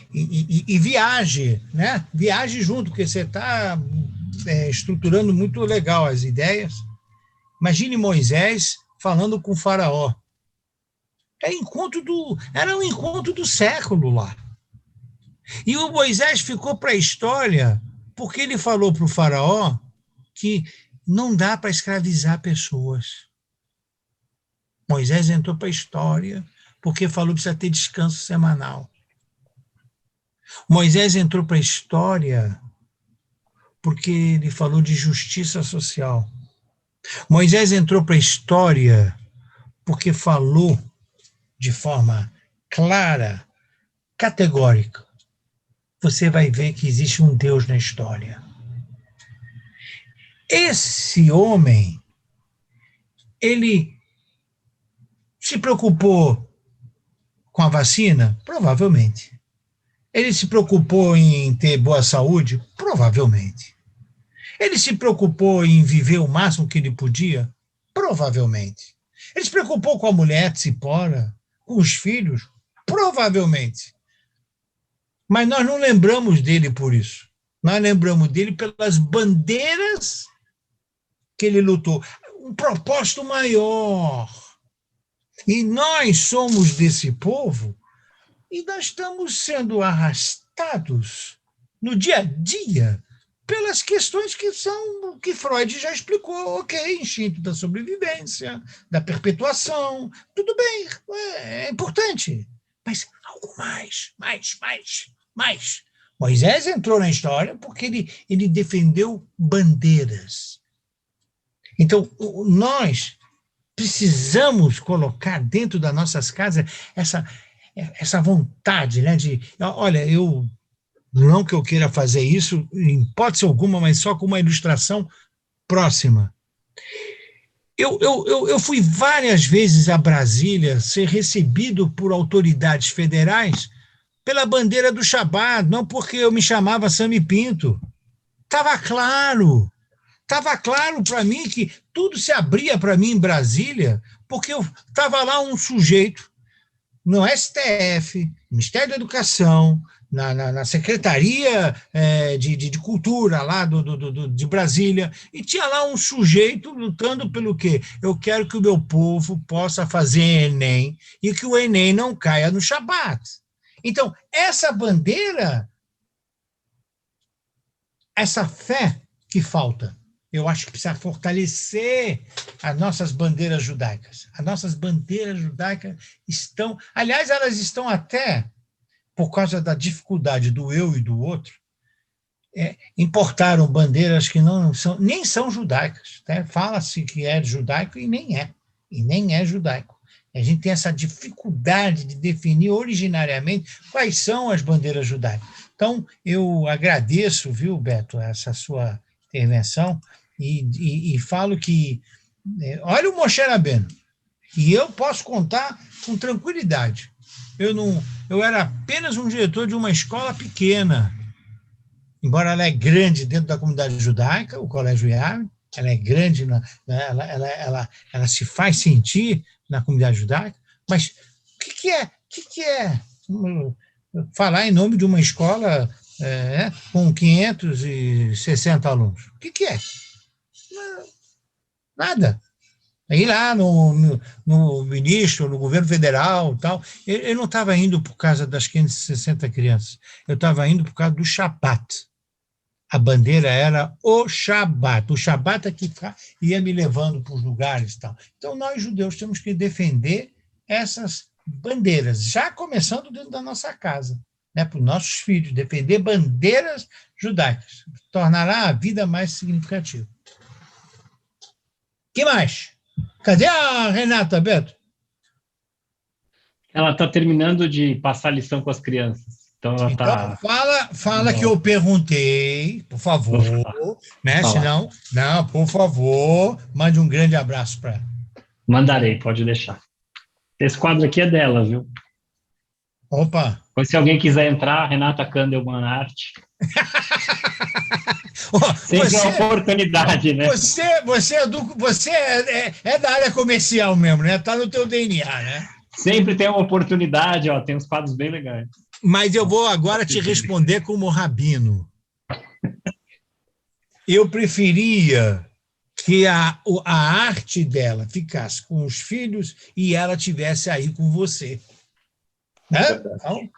e viaje, né? Viaje junto, porque você está estruturando muito legal as ideias. Imagine Moisés falando com o faraó. Era um encontro do século lá. E o Moisés ficou para a história porque ele falou para o faraó que não dá para escravizar pessoas. Moisés entrou para a história porque falou que precisa ter descanso semanal. Moisés entrou para a história porque ele falou de justiça social. Moisés entrou para a história porque falou de forma clara, categórica. Você vai ver que existe um Deus na história. Esse homem, ele se preocupou com a vacina? Provavelmente. Ele se preocupou em ter boa saúde? Provavelmente. Ele se preocupou em viver o máximo que ele podia? Provavelmente. Ele se preocupou com a mulher Tzipora, com os filhos? Provavelmente. Mas nós não lembramos dele por isso. Nós lembramos dele pelas bandeiras que ele lutou. Um propósito maior. E nós somos desse povo e nós estamos sendo arrastados no dia a dia pelas questões que Freud já explicou. Ok, instinto da sobrevivência, da perpetuação, tudo bem, é importante, mas algo mais. Moisés entrou na história porque ele defendeu bandeiras. Então, nós precisamos colocar dentro das nossas casas essa vontade, né, de, olha, não que eu queira fazer isso, em hipótese alguma, mas só com uma ilustração próxima. Eu fui várias vezes a Brasília ser recebido por autoridades federais pela bandeira do Shabbat, não porque eu me chamava Sami Pinto. Estava claro para mim que tudo se abria para mim em Brasília, porque estava lá um sujeito no STF, Ministério da Educação, na Secretaria de Cultura lá de Brasília, e tinha lá um sujeito lutando pelo quê? Eu quero que o meu povo possa fazer Enem e que o Enem não caia no Shabat. Então, essa bandeira, essa fé que falta, eu acho que precisa fortalecer as nossas bandeiras judaicas. As nossas bandeiras judaicas estão... Aliás, elas estão até, por causa da dificuldade do eu e do outro, importaram bandeiras que nem são judaicas. Né? Fala-se que é judaico e nem é judaico. A gente tem essa dificuldade de definir originariamente quais são as bandeiras judaicas. Então, eu agradeço, viu, Beto, essa sua intervenção, e falo que, olha o Moshe Rabbeinu, e eu posso contar com tranquilidade. Eu era apenas um diretor de uma escola pequena, embora ela é grande dentro da comunidade judaica, o Colégio Yavne, ela é grande, ela se faz sentir na comunidade judaica, mas o que é falar em nome de uma escola com 560 alunos? O que é? Nada. Aí lá no ministro, no governo federal, tal, eu não estava indo por causa das 560 crianças, eu estava indo por causa do Shabat. A bandeira era o Shabat. O Shabat é que ia me levando para os lugares e tal. Então, nós, judeus, temos que defender essas bandeiras, já começando dentro da nossa casa, né, para os nossos filhos, defender bandeiras judaicas. Tornará a vida mais significativa. O que mais? Cadê a Renata, Beto? Ela está terminando de passar lição com as crianças. Então, fala que eu perguntei, por favor, né? Senão, não, por favor, mande um grande abraço para ela. Mandarei, pode deixar. Esse quadro aqui é dela, viu? Opa! Pois se alguém quiser entrar, Renata Kandelman Arte. Sempre é uma oportunidade, né? Você é da área comercial mesmo, né? Está no teu DNA, né? Sempre tem uma oportunidade, ó, tem uns quadros bem legais. Mas eu vou agora te responder como rabino. Eu preferia que a arte dela ficasse com os filhos e ela tivesse aí com você. Né? Então,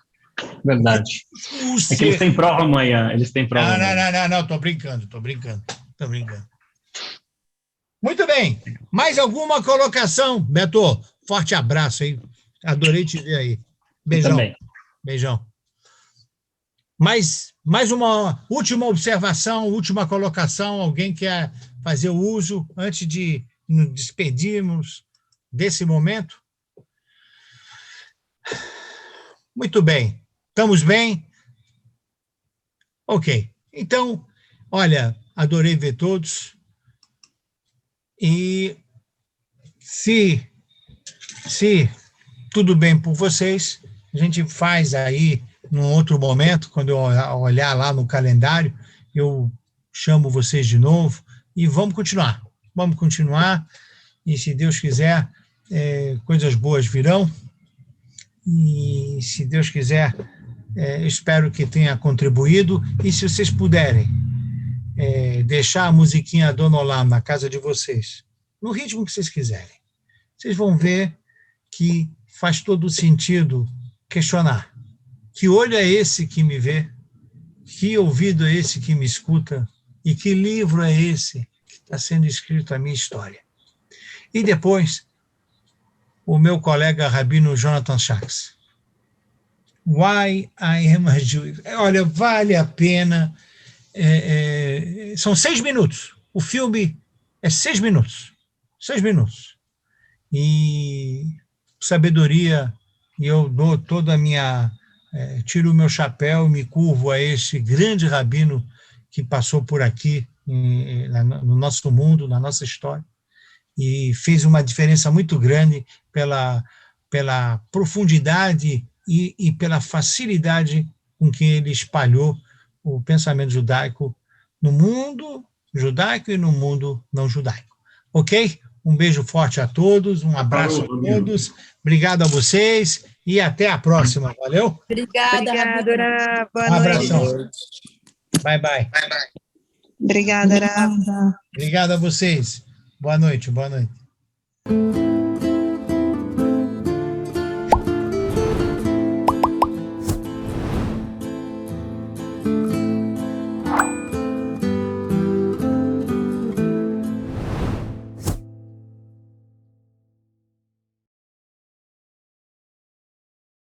verdade. É que eles têm prova amanhã. Não, estou brincando. Muito bem. Mais alguma colocação? Beto, forte abraço aí. Adorei te ver aí. Beijão. Também. Beijão. Mais uma última observação, última colocação. Alguém quer fazer o uso antes de nos despedirmos desse momento? Muito bem. Estamos bem? Ok. Então, olha, adorei ver todos. E se tudo bem por vocês, a gente faz aí, num outro momento, quando eu olhar lá no calendário, eu chamo vocês de novo e vamos continuar. E, se Deus quiser, coisas boas virão. E, se Deus quiser, Espero que tenha contribuído. E se vocês puderem deixar a musiquinha Dona Olam na casa de vocês, no ritmo que vocês quiserem, vocês vão ver que faz todo sentido questionar. Que olho é esse que me vê? Que ouvido é esse que me escuta? E que livro é esse que está sendo escrito a minha história? E depois, o meu colega Rabino Jonathan Sachs. Why I Am a Jew. Olha, vale a pena. São 6 minutos. O filme é 6 minutos. 6 minutos. E sabedoria, e eu dou toda a minha... tiro o meu chapéu, me curvo a este grande rabino que passou por aqui, no nosso mundo, na nossa história, e fez uma diferença muito grande pela profundidade e pela facilidade com que ele espalhou o pensamento judaico no mundo judaico e no mundo não judaico. Ok? Um beijo forte a todos, um abraço a todos, obrigado a vocês e até a próxima, valeu? Obrigada, Obrigada, boa Um noite. abração. Bye, bye. Obrigada, Rafa. Obrigado a vocês. Boa noite, boa noite.